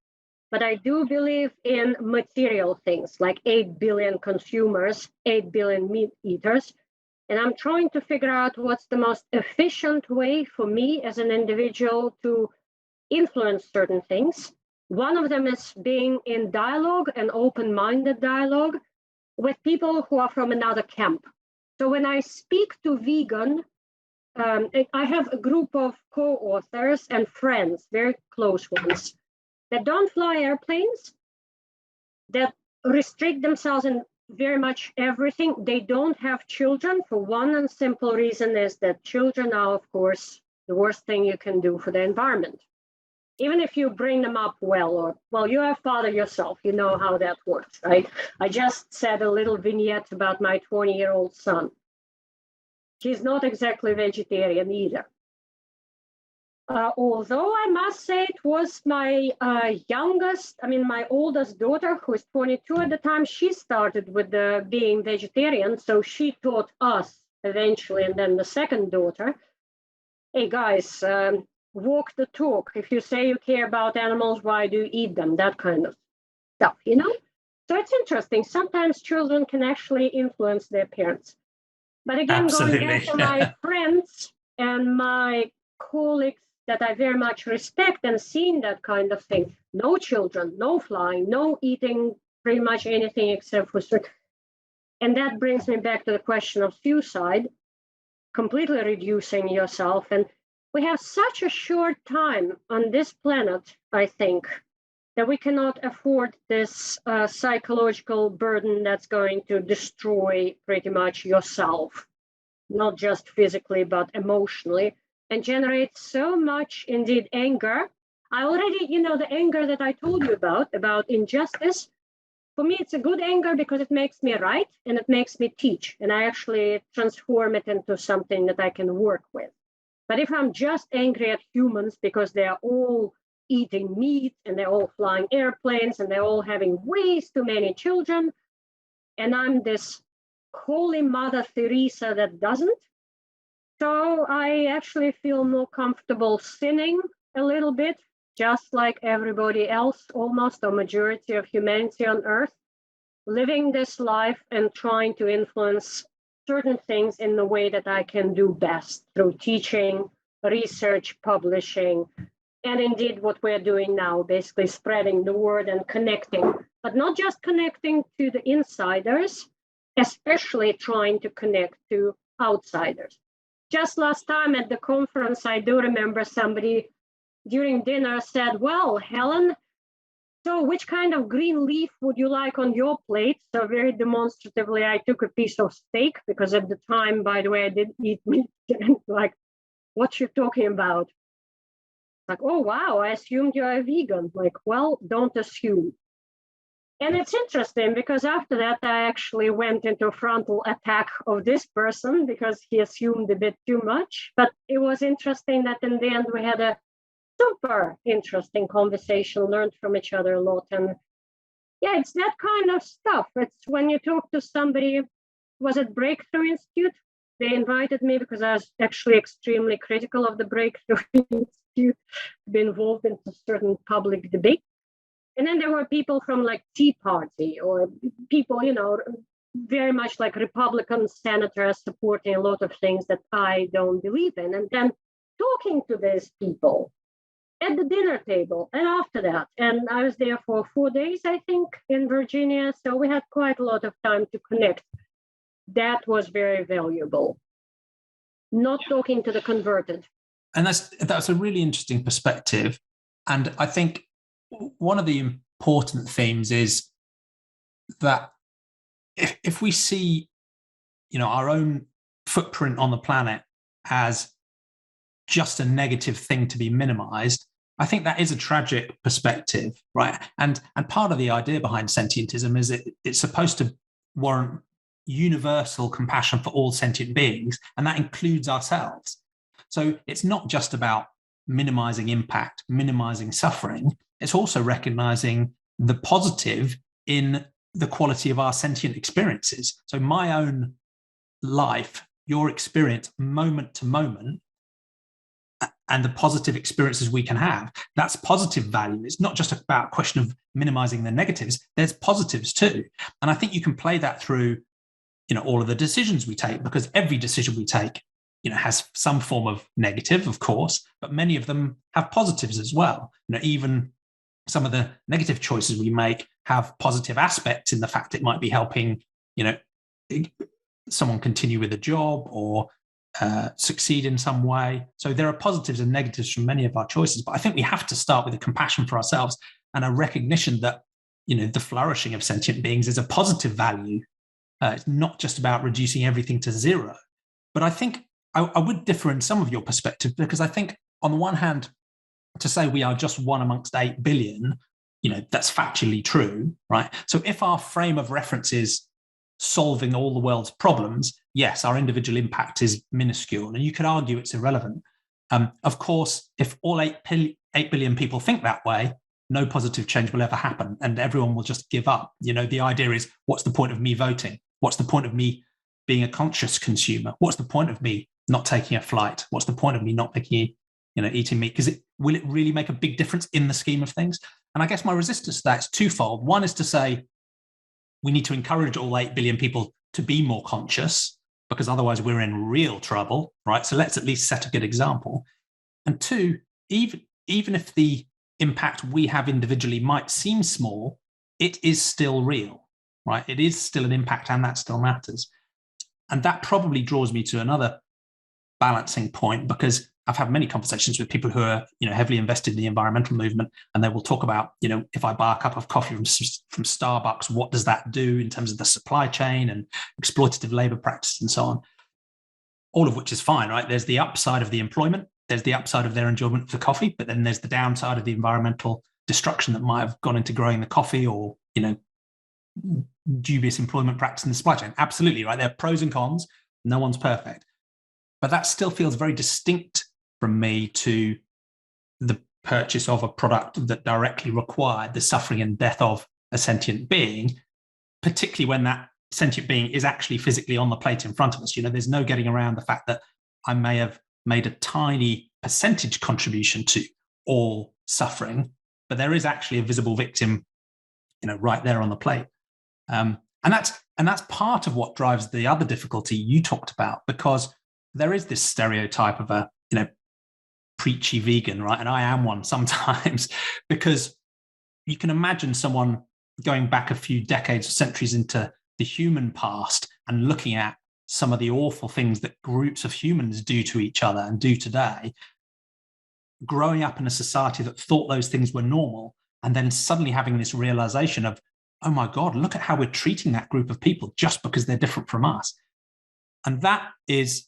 But I do believe in material things like 8 billion consumers, 8 billion meat eaters. And I'm trying to figure out what's the most efficient way for me as an individual to influence certain things. One of them is being in dialogue, an open-minded dialogue with people who are from another camp. So when I speak to vegan, I have a group of co-authors and friends, very close ones, that don't fly airplanes, that restrict themselves in very much everything. They don't have children for one and simple reason is that children are, of course, the worst thing you can do for the environment. Even if you bring them up well, you're a father yourself, you know how that works, right? I just said a little vignette about my 20-year-old son. He's not exactly vegetarian either. Although I must say it was my my oldest daughter, who is 22 at the time, she started with being vegetarian. So she taught us eventually, and then the second daughter, hey guys, walk the talk. If you say you care about animals, why do you eat them? That kind of stuff, So it's interesting. Sometimes children can actually influence their parents. But again, Absolutely. Going back to my friends and my colleagues that I very much respect and seen that kind of thing. No children, no flying, no eating pretty much anything except for certain. And that brings me back to the question of suicide, completely reducing yourself. And we have such a short time on this planet, I think, that we cannot afford this psychological burden that's going to destroy pretty much yourself, not just physically, but emotionally. and generates so much, indeed, anger. I already, the anger that I told you about injustice, for me, it's a good anger because it makes me write and it makes me teach, and I actually transform it into something that I can work with. But if I'm just angry at humans because they are all eating meat and they're all flying airplanes and they're all having way too many children, and I'm this holy Mother Teresa that doesn't, so I actually feel more comfortable sinning a little bit, just like everybody else, almost, or majority of humanity on Earth, living this life and trying to influence certain things in the way that I can do best through teaching, research, publishing, and indeed what we're doing now, basically spreading the word and connecting, but not just connecting to the insiders, especially trying to connect to outsiders. Just last time at the conference, I do remember somebody during dinner said, well, Helen, so which kind of green leaf would you like on your plate? So very demonstratively, I took a piece of steak because at the time, by the way, I didn't eat meat. Like, what you talking about? Like, oh, wow, I assumed you're a vegan. Like, well, don't assume. And it's interesting because after that, I actually went into a frontal attack of this person because he assumed a bit too much. But it was interesting that in the end, we had a super interesting conversation, learned from each other a lot. And yeah, it's that kind of stuff. It's when you talk to somebody, was it Breakthrough Institute? They invited me because I was actually extremely critical of the Breakthrough Institute, be involved in certain public debate. And then there were people from like Tea Party or people, very much like Republican senators supporting a lot of things that I don't believe in. And then talking to these people at the dinner table and after that. And I was there for 4 days, I think, in Virginia. So we had quite a lot of time to connect. That was very valuable. Not talking to the converted. And that's a really interesting perspective. And I think one of the important themes is that if we see, our own footprint on the planet as just a negative thing to be minimized, I think that is a tragic perspective, right? And part of the idea behind sentientism is it's supposed to warrant universal compassion for all sentient beings, and that includes ourselves. So it's not just about minimizing impact, minimizing suffering. It's also recognizing the positive in the quality of our sentient experiences. So my own life, your experience, moment to moment, and the positive experiences we can have, that's positive value. It's not just about a question of minimizing the negatives. There's positives too. And I think you can play that through, all of the decisions we take, because every decision we take, has some form of negative, of course, but many of them have positives as well. Even some of the negative choices we make have positive aspects in the fact it might be helping, someone continue with a job or succeed in some way. So there are positives and negatives from many of our choices, but I think we have to start with a compassion for ourselves and a recognition that, the flourishing of sentient beings is a positive value. It's not just about reducing everything to zero. But I think I would differ in some of your perspective, because I think on the one hand, to say we are just one amongst 8 billion, that's factually true, right? So if our frame of reference is solving all the world's problems, yes, our individual impact is minuscule, and you could argue it's irrelevant. Of course, if all 8 billion people think that way, no positive change will ever happen, and everyone will just give up. The idea is, what's the point of me voting? What's the point of me being a conscious consumer? What's the point of me not taking a flight? What's the point of me not making, eating meat? Because will it really make a big difference in the scheme of things? And I guess my resistance to that is twofold. One is to say we need to encourage all 8 billion people to be more conscious, because otherwise we're in real trouble, right? So let's at least set a good example. And two, even if the impact we have individually might seem small, it is still real, right? It is still an impact, and that still matters. And that probably draws me to another balancing point, because I've had many conversations with people who are, heavily invested in the environmental movement, and they will talk about, if I buy a cup of coffee from Starbucks, what does that do in terms of the supply chain and exploitative labor practices and so on? All of which is fine, right? There's the upside of the employment, there's the upside of their enjoyment of the coffee, but then there's the downside of the environmental destruction that might have gone into growing the coffee, or, dubious employment practice in the supply chain. Absolutely, right? There are pros and cons. No one's perfect. But that still feels very distinct from me to the purchase of a product that directly required the suffering and death of a sentient being, particularly when that sentient being is actually physically on the plate in front of us. There's no getting around the fact that I may have made a tiny percentage contribution to all suffering, but there is actually a visible victim, right there on the plate. And that's part of what drives the other difficulty you talked about, because there is this stereotype of a, preachy vegan, right? And I am one sometimes, because you can imagine someone going back a few decades or centuries into the human past and looking at some of the awful things that groups of humans do to each other and do today, growing up in a society that thought those things were normal, and then suddenly having this realization of, oh my God, look at how we're treating that group of people just because they're different from us. And that is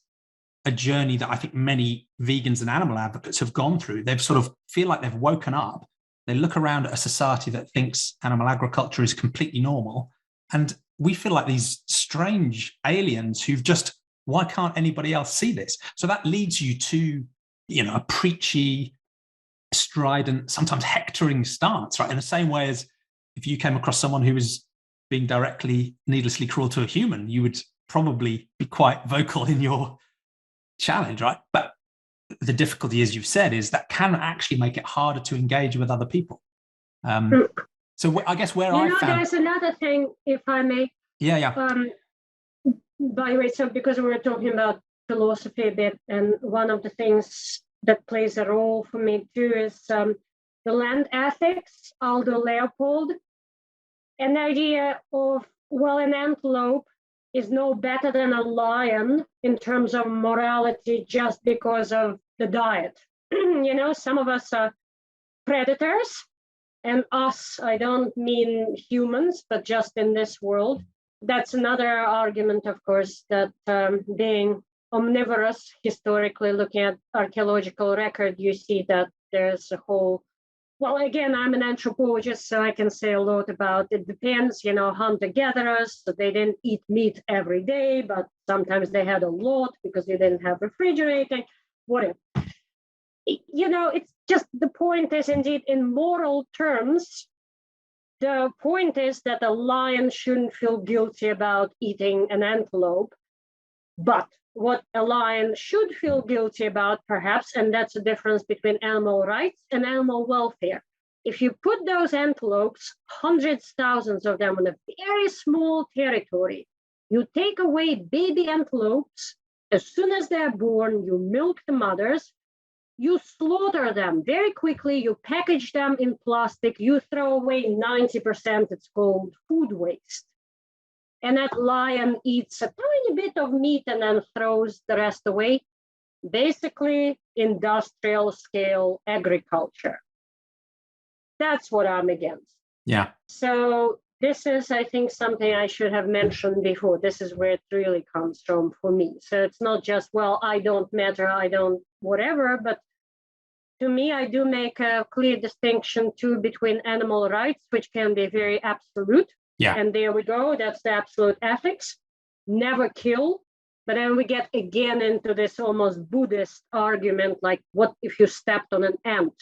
a journey that I think many vegans and animal advocates have gone through. They've sort of feel like they've woken up. They look around at a society that thinks animal agriculture is completely normal. And we feel like these strange aliens who've just, why can't anybody else see this? So that leads you to, a preachy, strident, sometimes hectoring stance, right? In the same way as if you came across someone who was being directly, needlessly cruel to a human, you would probably be quite vocal in your challenge, right? But the difficulty, as you've said, is that can actually make it harder to engage with other people. So I guess where I found... There's another thing, if I may. Yeah. By the way, so because we were talking about philosophy a bit, and one of the things that plays a role for me too is the land ethics, Aldo Leopold, an idea of, well, an antelope is no better than a lion in terms of morality just because of the diet. Some of us are predators, and us, I don't mean humans, but just in this world. That's another argument, of course, that being omnivorous, historically looking at archaeological record, you see that there's a whole, well, again, I'm an anthropologist, so I can say a lot about it. Depends, hunter-gatherers, so they didn't eat meat every day, but sometimes they had a lot because they didn't have refrigerating, whatever. It's just, the point is indeed in moral terms, the point is that a lion shouldn't feel guilty about eating an antelope, but what a lion should feel guilty about, perhaps, and that's the difference between animal rights and animal welfare. If you put those antelopes, hundreds, thousands of them, on a very small territory, you take away baby antelopes, as soon as they're born, you milk the mothers, you slaughter them very quickly, you package them in plastic, you throw away 90%, it's called food waste. And that lion eats a tiny bit of meat and then throws the rest away. Basically, industrial scale agriculture. That's what I'm against. Yeah. So this is, I think, something I should have mentioned before. This is where it really comes from for me. So it's not just, well, I don't matter, I don't whatever, but to me, I do make a clear distinction too between animal rights, which can be very absolute. Yeah. And there we go. That's the absolute ethics. Never kill. But then we get again into this almost Buddhist argument, like, what if you stepped on an ant,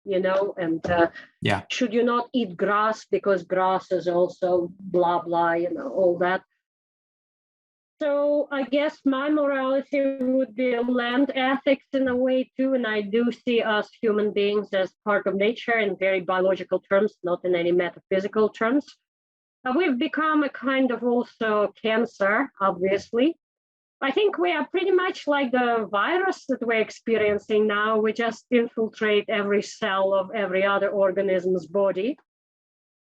and should you not eat grass because grass is also blah, blah, all that. So I guess my morality would be land ethics in a way too. And I do see us human beings as part of nature in very biological terms, not in any metaphysical terms. We've become a kind of also cancer, obviously. I think we are pretty much like the virus that we're experiencing now. We just infiltrate every cell of every other organism's body.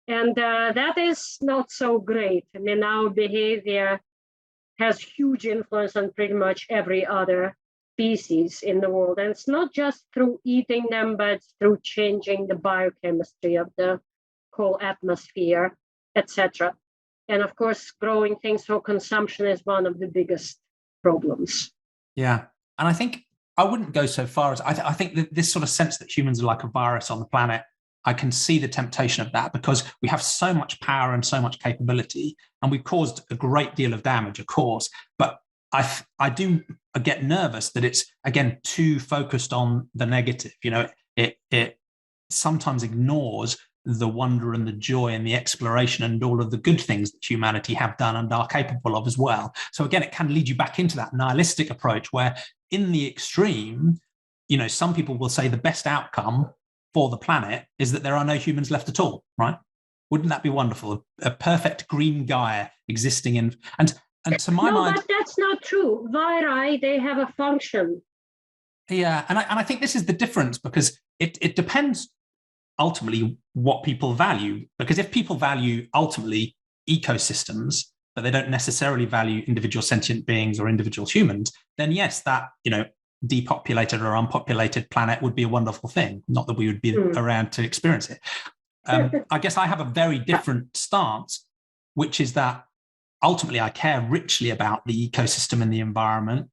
And that is not so great. I mean, our behavior has huge influence on pretty much every other species in the world. And it's not just through eating them, but it's through changing the biochemistry of the whole atmosphere, etc. And of course, growing things for consumption is one of the biggest problems. Yeah. And I think I wouldn't go so far as I think that this sort of sense that humans are like a virus on the planet, I can see the temptation of that because we have so much power and so much capability, and we've caused a great deal of damage, of course. But I do get nervous that it's, again, too focused on the negative. It sometimes ignores the wonder and the joy and the exploration and all of the good things that humanity have done and are capable of as well. So again, it can lead you back into that nihilistic approach where in the extreme, some people will say the best outcome for the planet is that there are no humans left at all, right? Wouldn't that be wonderful? A perfect green Gaia existing in, and to my mind... No, but that's not true. Viri, they have a function. Yeah, and I think this is the difference because it depends ultimately what people value. Because if people value ultimately ecosystems, but they don't necessarily value individual sentient beings or individual humans, then yes, that, depopulated or unpopulated planet would be a wonderful thing. Not that we would be around to experience it. I guess I have a very different stance, which is that ultimately I care richly about the ecosystem and the environment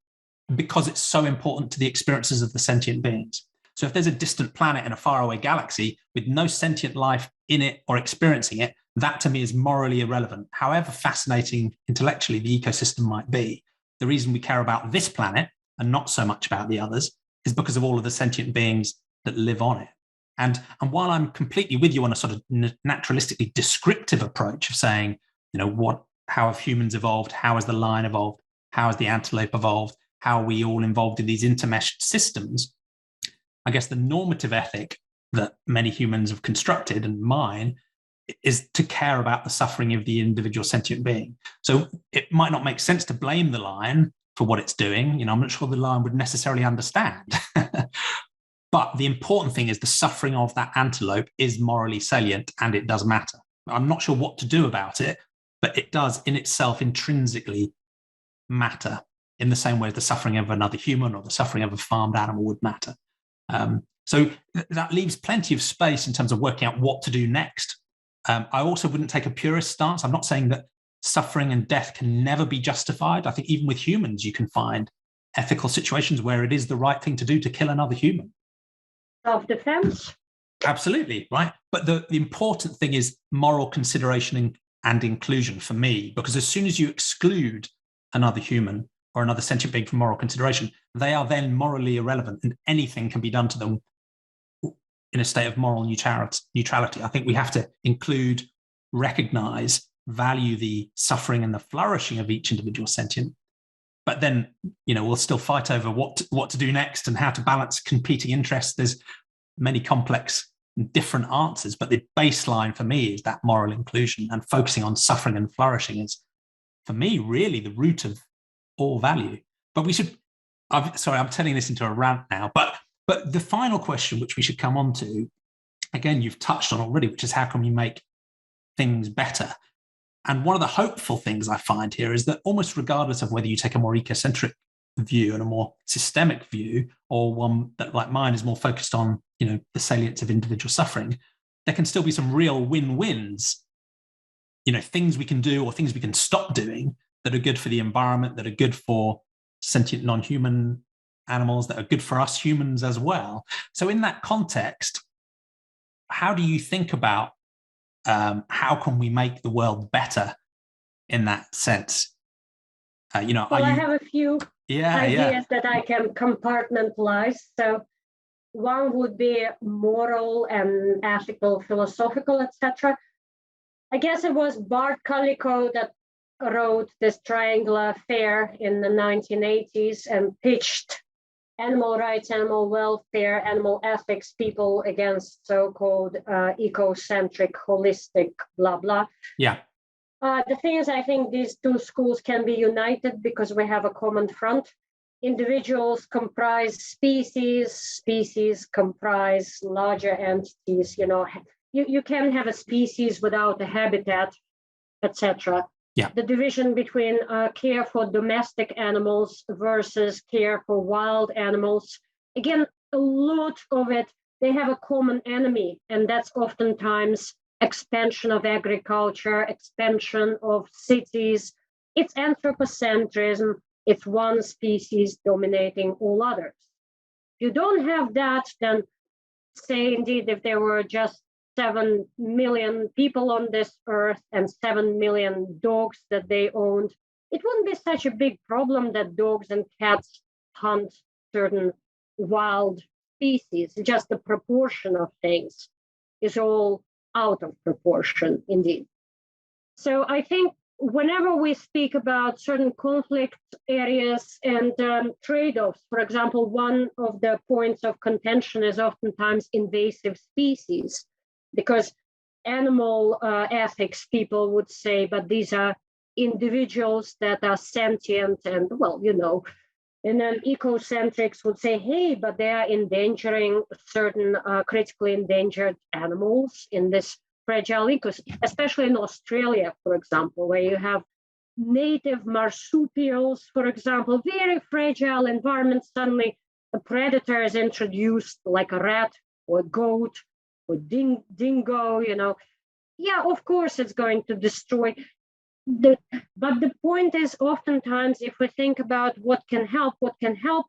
because it's so important to the experiences of the sentient beings. So if there's a distant planet in a faraway galaxy with no sentient life in it or experiencing it, that to me is morally irrelevant. However fascinating intellectually the ecosystem might be, the reason we care about this planet and not so much about the others is because of all of the sentient beings that live on it. And while I'm completely with you on a sort of naturalistically descriptive approach of saying, how have humans evolved? How has the lion evolved? How has the antelope evolved? How are we all involved in these intermeshed systems? I guess the normative ethic that many humans have constructed, and mine, is to care about the suffering of the individual sentient being. So it might not make sense to blame the lion for what it's doing. I'm not sure the lion would necessarily understand. But the important thing is the suffering of that antelope is morally salient and it does matter. I'm not sure what to do about it, but it does in itself intrinsically matter in the same way as the suffering of another human or the suffering of a farmed animal would matter. So that leaves plenty of space in terms of working out what to do next. I also wouldn't take a purist stance. I'm not saying that suffering and death can never be justified. I think even with humans, you can find ethical situations where it is the right thing to do to kill another human. Self-defense? Absolutely, right? But the important thing is moral consideration and inclusion for me, because as soon as you exclude another human or another sentient being from moral consideration, they are then morally irrelevant and anything can be done to them in a state of moral neutrality. I think we have to include, recognize, value the suffering and the flourishing of each individual sentient. But then, we'll still fight over what to do next and how to balance competing interests. There's many complex and different answers, but the baseline for me is that moral inclusion, and focusing on suffering and flourishing is, for me, really the root of all value. But I'm turning this into a rant now, but the final question, which we should come on to, again, you've touched on already, which is how can we make things better? And one of the hopeful things I find here is that almost regardless of whether you take a more ecocentric view and a more systemic view, or one that, like mine, is more focused on, the salience of individual suffering, there can still be some real win-wins, things we can do or things we can stop doing that are good for the environment, that are good for sentient non-human animals, that are good for us humans as well. So in that context, how do you think about how can we make the world better in that sense? I have a few ideas that I can compartmentalize. So one would be moral and ethical, philosophical, etc. I guess it was Bart Calico that wrote this triangular affair in the 1980s and pitched animal rights, animal welfare, animal ethics people against so-called ecocentric, holistic, blah, blah. Yeah. The thing is, I think these two schools can be united because we have a common front. Individuals comprise species, species comprise larger entities. You can have a species without a habitat, etc. Yeah. The division between care for domestic animals versus care for wild animals. Again, a lot of it, they have a common enemy, and that's oftentimes expansion of agriculture, expansion of cities. It's anthropocentrism. It's one species dominating all others. you don't have that, then say indeed if there were just 7 million people on this earth and 7 million dogs that they owned, it wouldn't be such a big problem that dogs and cats hunt certain wild species. Just the proportion of things is all out of proportion indeed. So I think whenever we speak about certain conflict areas and trade-offs, for example, one of the points of contention is oftentimes invasive species, because animal ethics people would say, but these are individuals that are sentient and, well, you know, and then ecocentrics would say, hey, but they are endangering certain critically endangered animals in this fragile ecosystem, especially in Australia, for example, where you have native marsupials, for example, very fragile environment. Suddenly a predator is introduced, like a rat or a goat or dingo, you know. Yeah, of course it's going to destroy. But the point is, oftentimes, if we think about what can help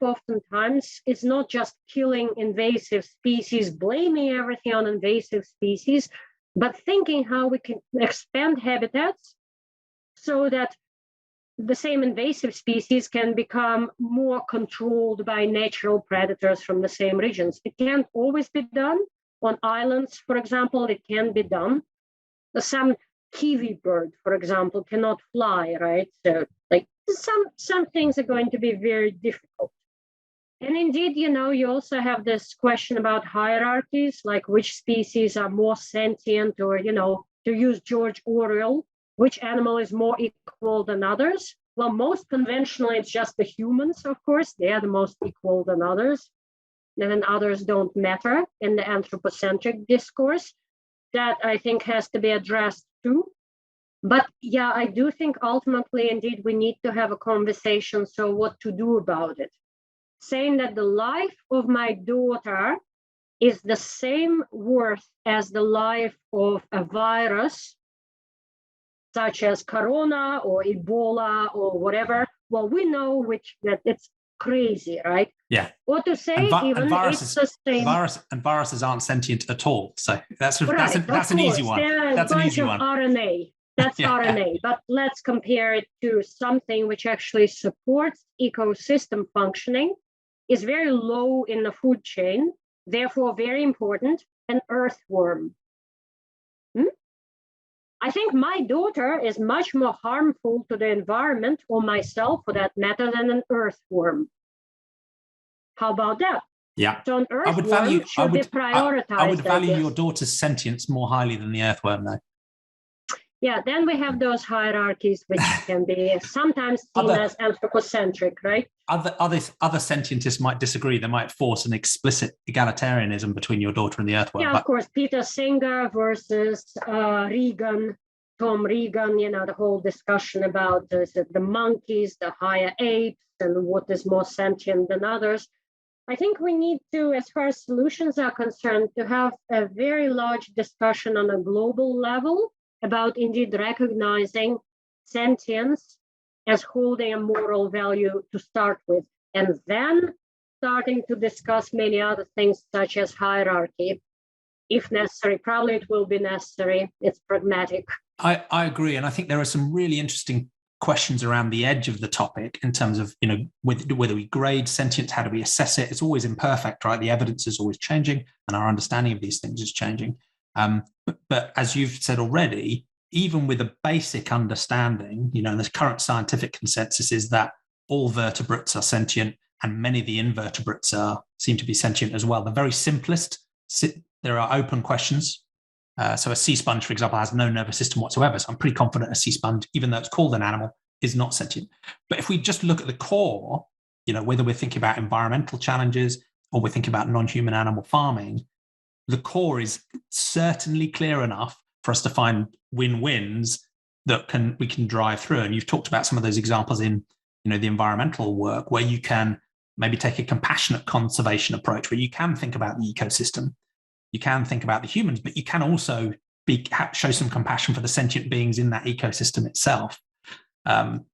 oftentimes is not just killing invasive species, blaming everything on invasive species, but thinking how we can expand habitats so that the same invasive species can become more controlled by natural predators from the same regions. It can't always be done. On islands, for example, it can be done. Some kiwi bird, for example, cannot fly, right? So like some things are going to be very difficult. And indeed, you know, you also have this question about hierarchies, like which species are more sentient, or, you know, to use George Orwell, which animal is more equal than others? Well, most conventionally, it's just the humans, of course. They are the most equal than others. And then others don't matter in the anthropocentric discourse. That, I think, has to be addressed too. But yeah, I do think ultimately, indeed, we need to have a conversation. So what to do about it? Saying that the life of my daughter is the same worth as the life of a virus, such as Corona or Ebola or whatever. Well, we know that it's crazy, right? Yeah. Or to say even viruses, it's the same. Viruses aren't sentient at all. So that's Right, that's an easy one. That's an easy one. RNA. That's yeah. RNA. But let's compare it to something which actually supports ecosystem functioning, is very low in the food chain, therefore very important, an earthworm. I think my daughter is much more harmful to the environment, or myself for that matter, than an earthworm. How about that? Yeah. So an earthworm should be prioritized. I would value your daughter's sentience more highly than the earthworm, though. Yeah, then we have those hierarchies which can be sometimes seen as anthropocentric, right? Other scientists might disagree. They might force an explicit egalitarianism between your daughter and the earthworm. Yeah, of course, Peter Singer versus Reagan, Tom Reagan, you know, the whole discussion about the monkeys, the higher apes, and what is more sentient than others. I think we need to, as far as solutions are concerned, to have a very large discussion on a global level about indeed recognizing sentience as holding a moral value to start with, and then starting to discuss many other things such as hierarchy, if necessary. Probably it will be necessary. It's pragmatic. I agree. And I think there are some really interesting questions around the edge of the topic in terms of, you know, whether we grade sentience, how do we assess it? It's always imperfect, right? The evidence is always changing and our understanding of these things is changing. But as you've said already, even with a basic understanding, you know, the current scientific consensus is that all vertebrates are sentient and many of the invertebrates seem to be sentient as well. The very simplest, there are open questions. So a sea sponge, for example, has no nervous system whatsoever. So I'm pretty confident a sea sponge, even though it's called an animal, is not sentient. But if we just look at the core, you know, whether we're thinking about environmental challenges or we're thinking about non-human animal farming, the core is certainly clear enough for us to find win-wins that we can drive through. And you've talked about some of those examples in, you know, the environmental work where you can maybe take a compassionate conservation approach, where you can think about the ecosystem, you can think about the humans, but you can also show some compassion for the sentient beings in that ecosystem itself. And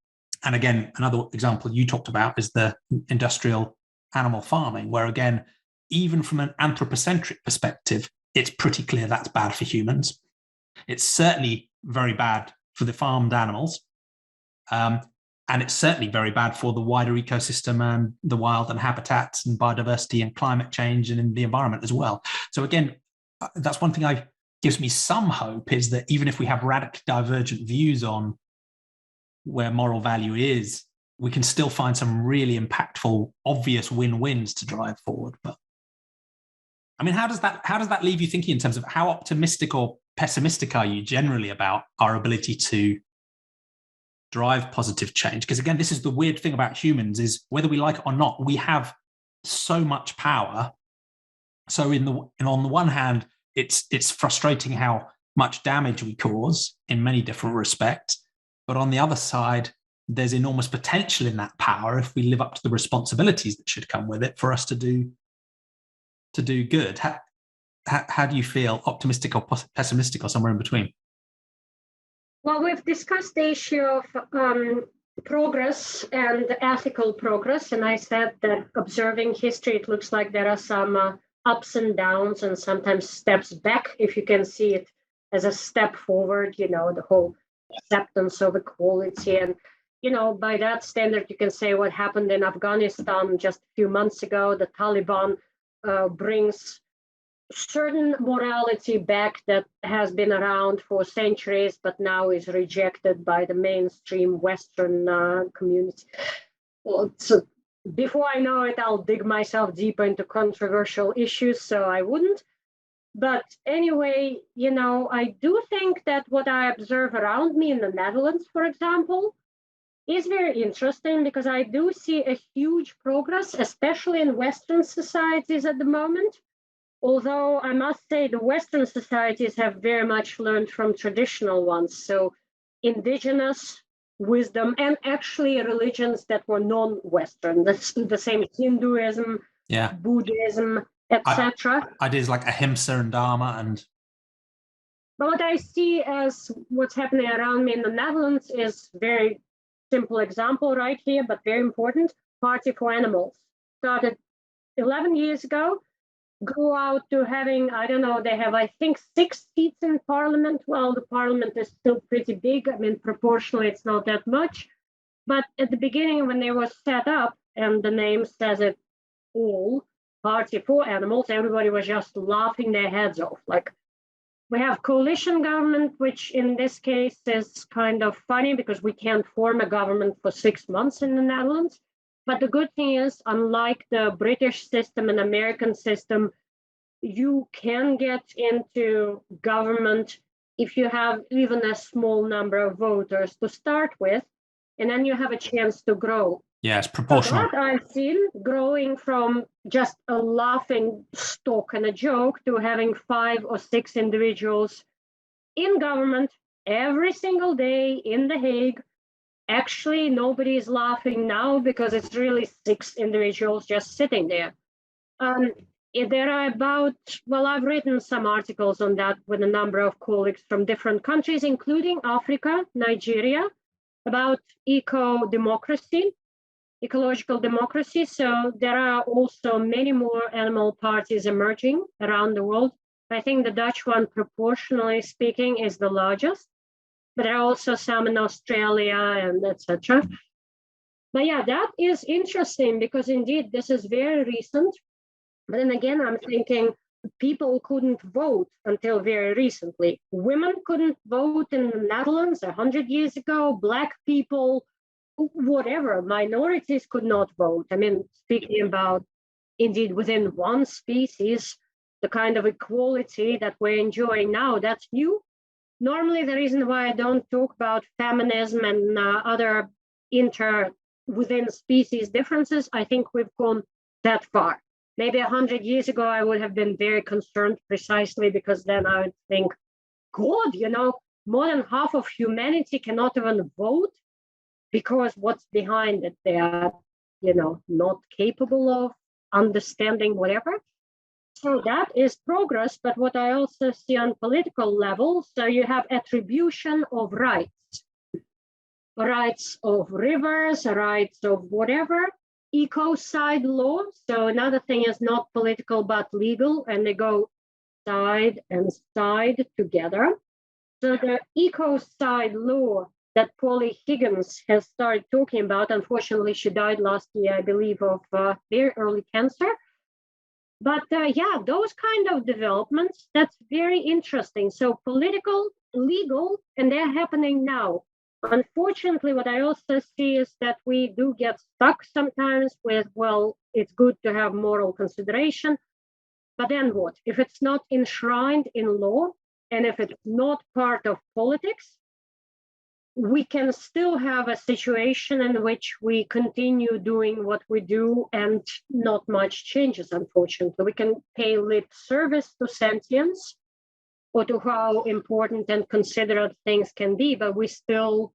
again, another example you talked about is the industrial animal farming, where again, even from an anthropocentric perspective, it's pretty clear that's bad for humans. It's certainly very bad for the farmed animals. And it's certainly very bad for the wider ecosystem and the wild and habitats and biodiversity and climate change and in the environment as well. So again, that's one thing gives me some hope, is that even if we have radically divergent views on where moral value is, we can still find some really impactful, obvious win-wins to drive forward. But I mean, how does that leave you thinking in terms of how optimistic or pessimistic are you generally about our ability to drive positive change? Because again, this is the weird thing about humans, is whether we like it or not, we have so much power. So on the one hand, it's frustrating how much damage we cause in many different respects. But on the other side, there's enormous potential in that power if we live up to the responsibilities that should come with it for us to do good. How do you feel? Optimistic or pessimistic, or somewhere in between? Well, we've discussed the issue of progress and ethical progress. And I said that observing history, it looks like there are some ups and downs and sometimes steps back, if you can see it as a step forward, the whole acceptance of equality. And, by that standard, you can say what happened in Afghanistan just a few months ago. The Taliban brings certain morality back that has been around for centuries, but now is rejected by the mainstream Western community. Well, so before I know it, I'll dig myself deeper into controversial issues, so I wouldn't. But anyway, I do think that what I observe around me in the Netherlands, for example, is very interesting, because I do see a huge progress, especially in Western societies at the moment. Although I must say the Western societies have very much learned from traditional ones. So indigenous wisdom, and actually religions that were non-Western, the same Hinduism, Buddhism, etc. Ideas like ahimsa and dharma. But what I see as what's happening around me in the Netherlands is very simple example right here, but very important. Party for Animals started 11 years ago. Go out to having, I don't know, they have, I think, 6 seats in parliament. Well, the parliament is still pretty big. I mean, proportionally, it's not that much. But at the beginning, when they were set up, and the name says it all, Party for Animals, everybody was just laughing their heads off. Like, we have coalition government, which in this case is kind of funny because we can't form a government for 6 months in the Netherlands. But the good thing is, unlike the British system and American system, you can get into government if you have even a small number of voters to start with, and then you have a chance to grow. Yeah, it's proportional. So that I've seen growing from just a laughing stock and a joke to having 5 or 6 individuals in government every single day in The Hague. Actually, nobody is laughing now because it's really 6 individuals just sitting there. There are I've written some articles on that with a number of colleagues from different countries, including Africa, Nigeria, about ecological democracy. So there are also many more animal parties emerging around the world. I think the Dutch one, proportionally speaking, is the largest. But there are also some in Australia and etc. But yeah, that is interesting because indeed this is very recent. But then again, I'm thinking people couldn't vote until very recently. Women couldn't vote in the Netherlands 100 years ago. Black people, whatever, minorities could not vote. I mean, speaking about indeed within one species, the kind of equality that we're enjoying now, that's new. Normally, the reason why I don't talk about feminism and other within species differences, I think we've gone that far. Maybe 100 years ago, I would have been very concerned precisely because then I would think, God, more than half of humanity cannot even vote because what's behind it? They are, not capable of understanding whatever. So that is progress, but what I also see on political level, so you have attribution of rights of rivers, rights of whatever, ecocide law. So another thing is not political but legal, and they go side and side together. So the ecocide law that Polly Higgins has started talking about, unfortunately, she died last year, I believe, of very early cancer. But yeah, those kind of developments, that's very interesting. So political, legal, and they're happening now. Unfortunately, what I also see is that we do get stuck sometimes with, well, it's good to have moral consideration, but then what? If it's not enshrined in law, and if it's not part of politics, we can still have a situation in which we continue doing what we do and not much changes, unfortunately. We can pay lip service to sentience or to how important and considerate things can be, but we still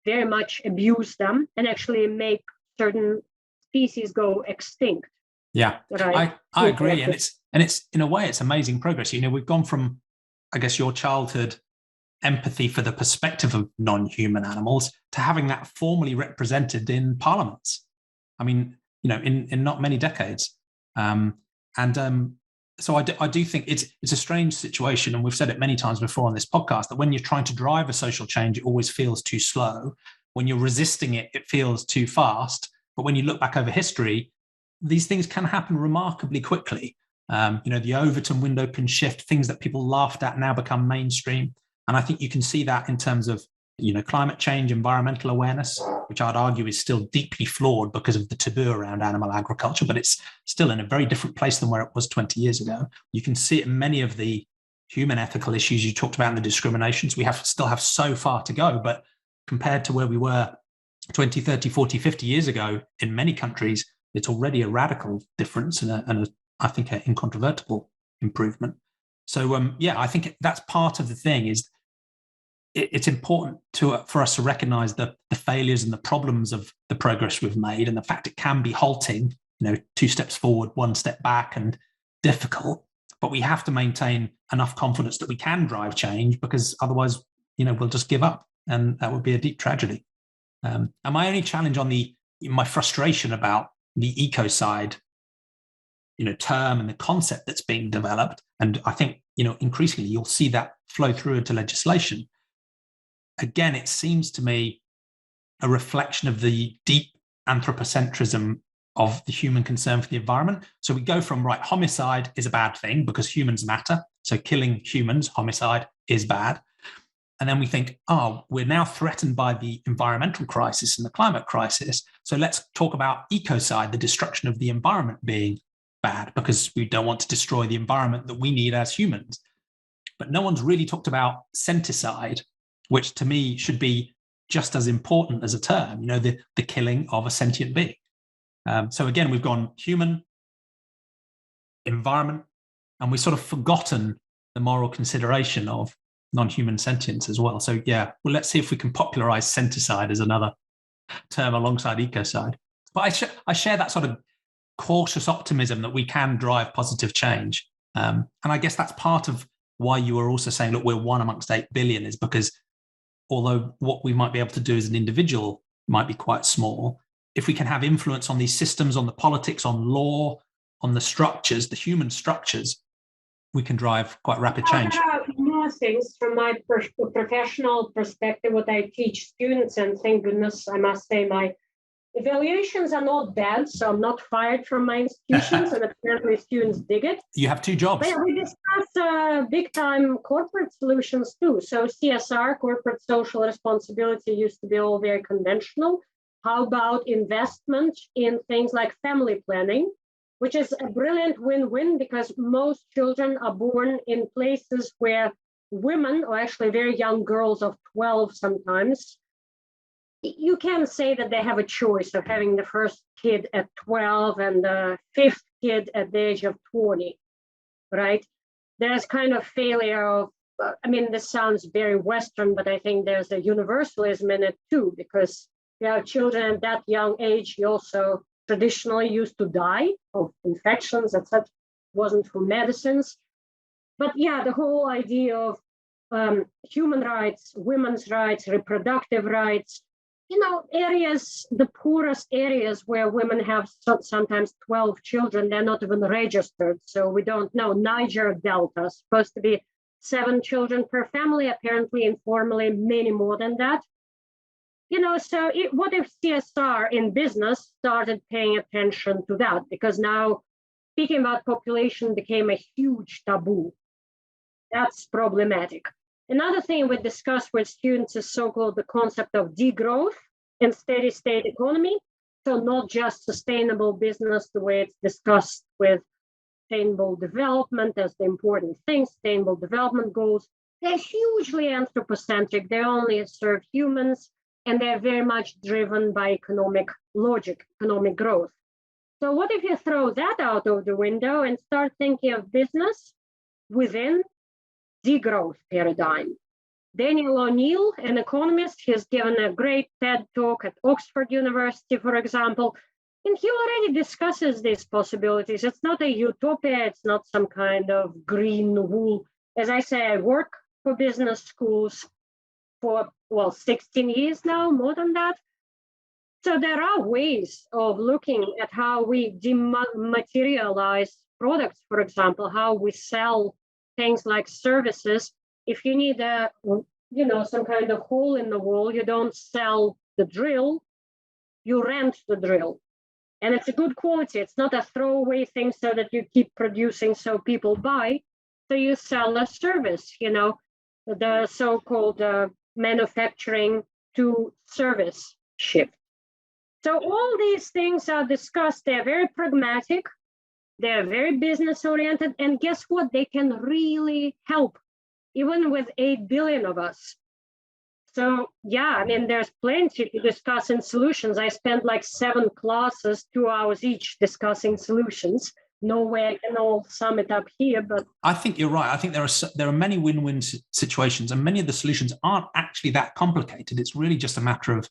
very much abuse them and actually make certain species go extinct. Yeah, I agree. And it's in a way, it's amazing progress. We've gone from, I guess, your childhood empathy for the perspective of non-human animals to having that formally represented in parliaments. I mean, in not many decades. So I do think it's a strange situation, and we've said it many times before on this podcast, that when you're trying to drive a social change, it always feels too slow. When you're resisting it, it feels too fast. But when you look back over history, these things can happen remarkably quickly. The Overton window pin shift, things that people laughed at now become mainstream. And I think you can see that in terms of, climate change, environmental awareness, which I'd argue is still deeply flawed because of the taboo around animal agriculture, but it's still in a very different place than where it was 20 years ago. You can see it in many of the human ethical issues you talked about in the discriminations. We still have so far to go, but compared to where we were 20, 30, 40, 50 years ago, in many countries, it's already a radical difference and I think an incontrovertible improvement. So, I think that's part of the thing is it's important for us to recognize the failures and the problems of the progress we've made, and the fact it can be halting, 2 steps forward, 1 step back, and difficult. But we have to maintain enough confidence that we can drive change, because otherwise, we'll just give up, and that would be a deep tragedy. And my only challenge on my frustration about the ecocide, term and the concept that's being developed, and I think, increasingly you'll see that flow through into legislation. Again, it seems to me a reflection of the deep anthropocentrism of the human concern for the environment. So we go from, homicide is a bad thing because humans matter. So killing humans, homicide, is bad. And then we think, we're now threatened by the environmental crisis and the climate crisis. So let's talk about ecocide, the destruction of the environment, being bad because we don't want to destroy the environment that we need as humans. But no one's really talked about senticide, which to me should be just as important as a term, the killing of a sentient being. So again, we've gone human, environment, and we've sort of forgotten the moral consideration of non-human sentience as well. So let's see if we can popularize senticide as another term alongside ecocide. But I share that sort of cautious optimism that we can drive positive change. And I guess that's part of why you were also saying, look, we're 1 amongst 8 billion, is because although what we might be able to do as an individual might be quite small, if we can have influence on these systems, on the politics, on law, on the structures, the human structures, we can drive quite rapid change. There are more things from my professional perspective, what I teach students, and thank goodness, I must say, my evaluations are not bad, so I'm not fired from my institutions, and apparently students dig it. You have 2 jobs. But we discuss big-time corporate solutions too. So CSR, corporate social responsibility, used to be all very conventional. How about investment in things like family planning, which is a brilliant win-win, because most children are born in places where women, or actually very young girls of 12 sometimes, you can say that they have a choice of having the first kid at 12 and the 5th kid at the age of 20, right? There's kind of failure of, this sounds very Western, but I think there's a universalism in it too, because children at that young age, you also traditionally used to die of infections, etc. Wasn't for medicines. But the whole idea of human rights, women's rights, reproductive rights, areas, the poorest areas where women have sometimes 12 children, they're not even registered. So we don't know. Niger Delta is supposed to be 7 children per family, apparently informally many more than that. So what if CSR in business started paying attention to that? Because now speaking about population became a huge taboo. That's problematic. Another thing we discuss with students is so-called the concept of degrowth and steady state economy. So not just sustainable business, the way it's discussed with sustainable development as the important thing, sustainable development goals. They're hugely anthropocentric. They only serve humans, and they're very much driven by economic logic, economic growth. So what if you throw that out of the window and start thinking of business within degrowth paradigm? Daniel O'Neill, an economist, has given a great TED talk at Oxford University, for example, and he already discusses these possibilities. It's not a utopia, it's not some kind of green wool. As I say, I work for business schools for, 16 years now, more than that. So there are ways of looking at how we dematerialize products, for example, how we sell things like services. If you need some kind of hole in the wall, you don't sell the drill, you rent the drill. And it's a good quality. It's not a throwaway thing so that you keep producing so people buy. So you sell a service, the so-called manufacturing to service shift. So all these things are discussed. They're very pragmatic. They're very business oriented. And guess what? They can really help, even with 8 billion of us. So yeah, there's plenty to discuss in solutions. I spent like 7 classes, 2 hours each discussing solutions. No way I can all sum it up here, but I think you're right. I think there are many win-win situations, and many of the solutions aren't actually that complicated. It's really just a matter of,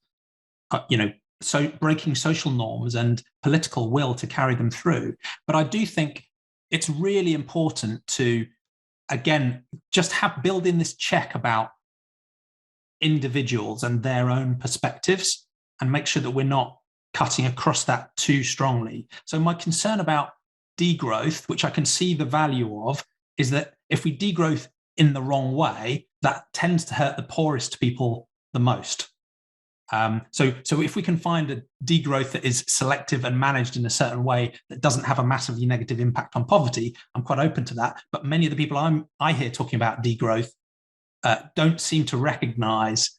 so breaking social norms and political will to carry them through. But I do think it's really important to, again, just build in this check about individuals and their own perspectives, and make sure that we're not cutting across that too strongly. So my concern about degrowth, which I can see the value of, is that if we degrowth in the wrong way, that tends to hurt the poorest people the most. So if we can find a degrowth that is selective and managed in a certain way that doesn't have a massively negative impact on poverty, I'm quite open to that. But many of the people I hear talking about degrowth don't seem to recognize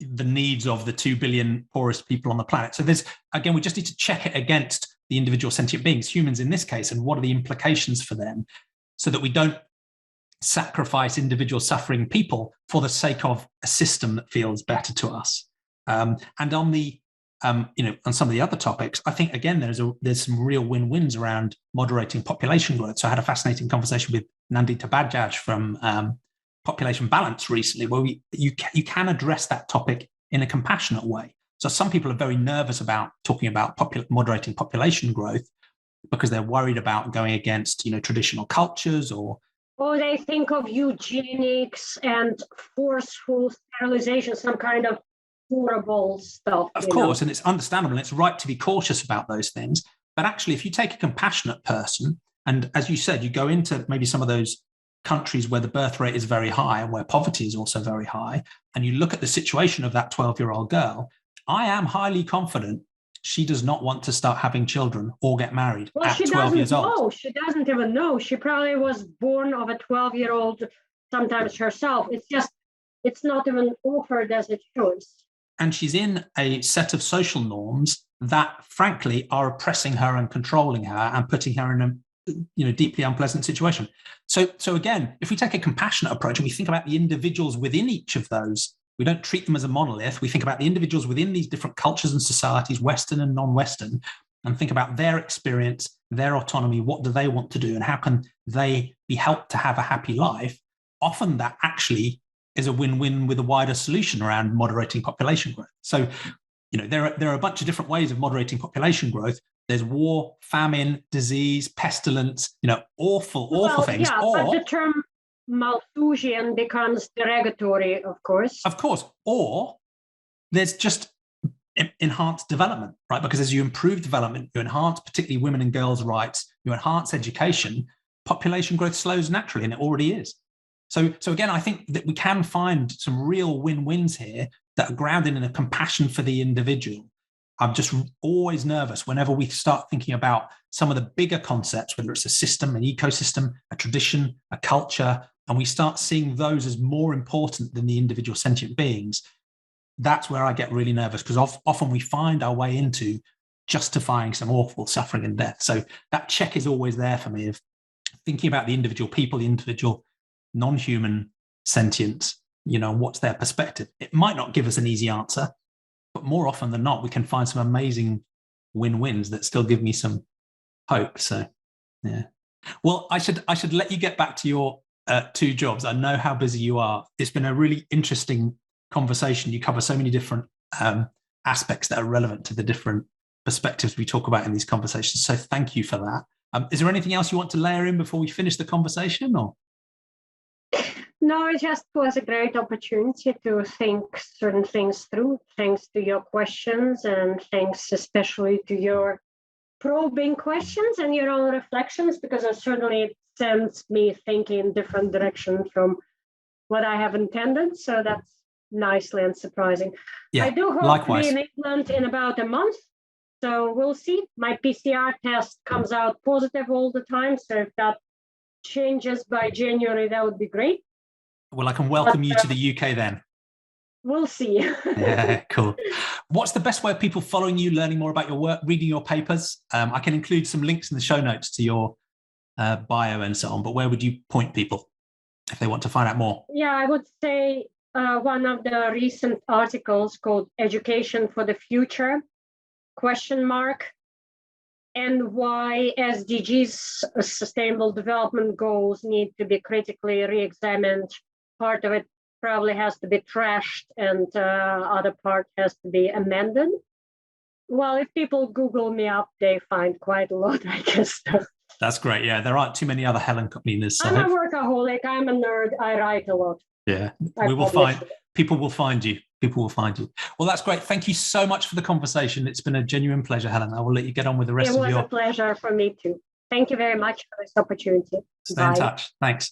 the needs of the 2 billion poorest people on the planet. So we just need to check it against the individual sentient beings, humans in this case, and what are the implications for them, so that we don't sacrifice individual suffering people for the sake of a system that feels better to us. And on the, on some of the other topics, I think again there's some real win-wins around moderating population growth. So I had a fascinating conversation with Nandita Bajaj from Population Balance recently, where you can address that topic in a compassionate way. So some people are very nervous about talking about moderating population growth because they're worried about going against, traditional cultures or they think of eugenics and forceful sterilization, some kind of horrible stuff. Of course, and it's understandable and it's right to be cautious about those things. But actually, if you take a compassionate person, and as you said, you go into maybe some of those countries where the birth rate is very high and where poverty is also very high, and you look at the situation of that 12-year-old girl, I am highly confident she does not want to start having children or get married at 12 years old. She doesn't even know. She probably was born of a 12-year-old, sometimes herself. It's not even offered as a choice. And she's in a set of social norms that, frankly, are oppressing her and controlling her and putting her in a deeply unpleasant situation. So again, if we take a compassionate approach and we think about the individuals within each of those, we don't treat them as a monolith. We think about the individuals within these different cultures and societies, Western and non-Western, and think about their experience, their autonomy, what do they want to do, and how can they be helped to have a happy life. Often that actually is a win-win with a wider solution around moderating population growth. So, there are a bunch of different ways of moderating population growth. There's war, famine, disease, pestilence, awful things. Yeah, but the term Malthusian becomes derogatory, of course. Of course. Or there's just enhance development, right? Because as you improve development, you enhance particularly women and girls' rights, you enhance education, population growth slows naturally, and it already is. So again, I think that we can find some real win-wins here that are grounded in a compassion for the individual. I'm just always nervous whenever we start thinking about some of the bigger concepts, whether it's a system, an ecosystem, a tradition, a culture, and we start seeing those as more important than the individual sentient beings. That's where I get really nervous, because often we find our way into justifying some awful suffering and death. So that check is always there for me of thinking about the individual people, the individual non-human sentience, what's their perspective. It might not give us an easy answer, but more often than not, we can find some amazing win-wins that still give me some hope. So, yeah. Well, I should let you get back to your 2 jobs. I know how busy you are. It's been a really interesting conversation. You cover so many different aspects that are relevant to the different perspectives we talk about in these conversations. So thank you for that. Is there anything else you want to layer in before we finish the conversation, or? No, it just was a great opportunity to think certain things through, thanks to your questions, and thanks especially to your probing questions and your own reflections, because it certainly sends me thinking in different directions from what I have intended. So that's nicely and surprising. Yeah, I do hope likewise. to be in England in about a month. So we'll see. My PCR test comes out positive all the time. So if that changes by January, that would be great. Well, I can welcome you to the UK then. We'll see. Yeah, cool. What's the best way of people following you, learning more about your work, reading your papers? I can include some links in the show notes to your bio and so on, but where would you point people if they want to find out more? Yeah, I would say one of the recent articles called Education for the Future, ? And why SDGs, Sustainable Development Goals, need to be critically re-examined. Part of it probably has to be trashed, and other part has to be amended. Well, if people Google me up, they find quite a lot, I guess. That's great. Yeah, there aren't too many other Helen Kopninas. So I'm a workaholic. I'm a nerd. I write a lot. Yeah, people will find you. People will find you. Well, that's great. Thank you so much for the conversation. It's been a genuine pleasure, Helen. I will let you get on with the rest of your... It was a pleasure for me too. Thank you very much for this opportunity. Stay in touch. Thanks.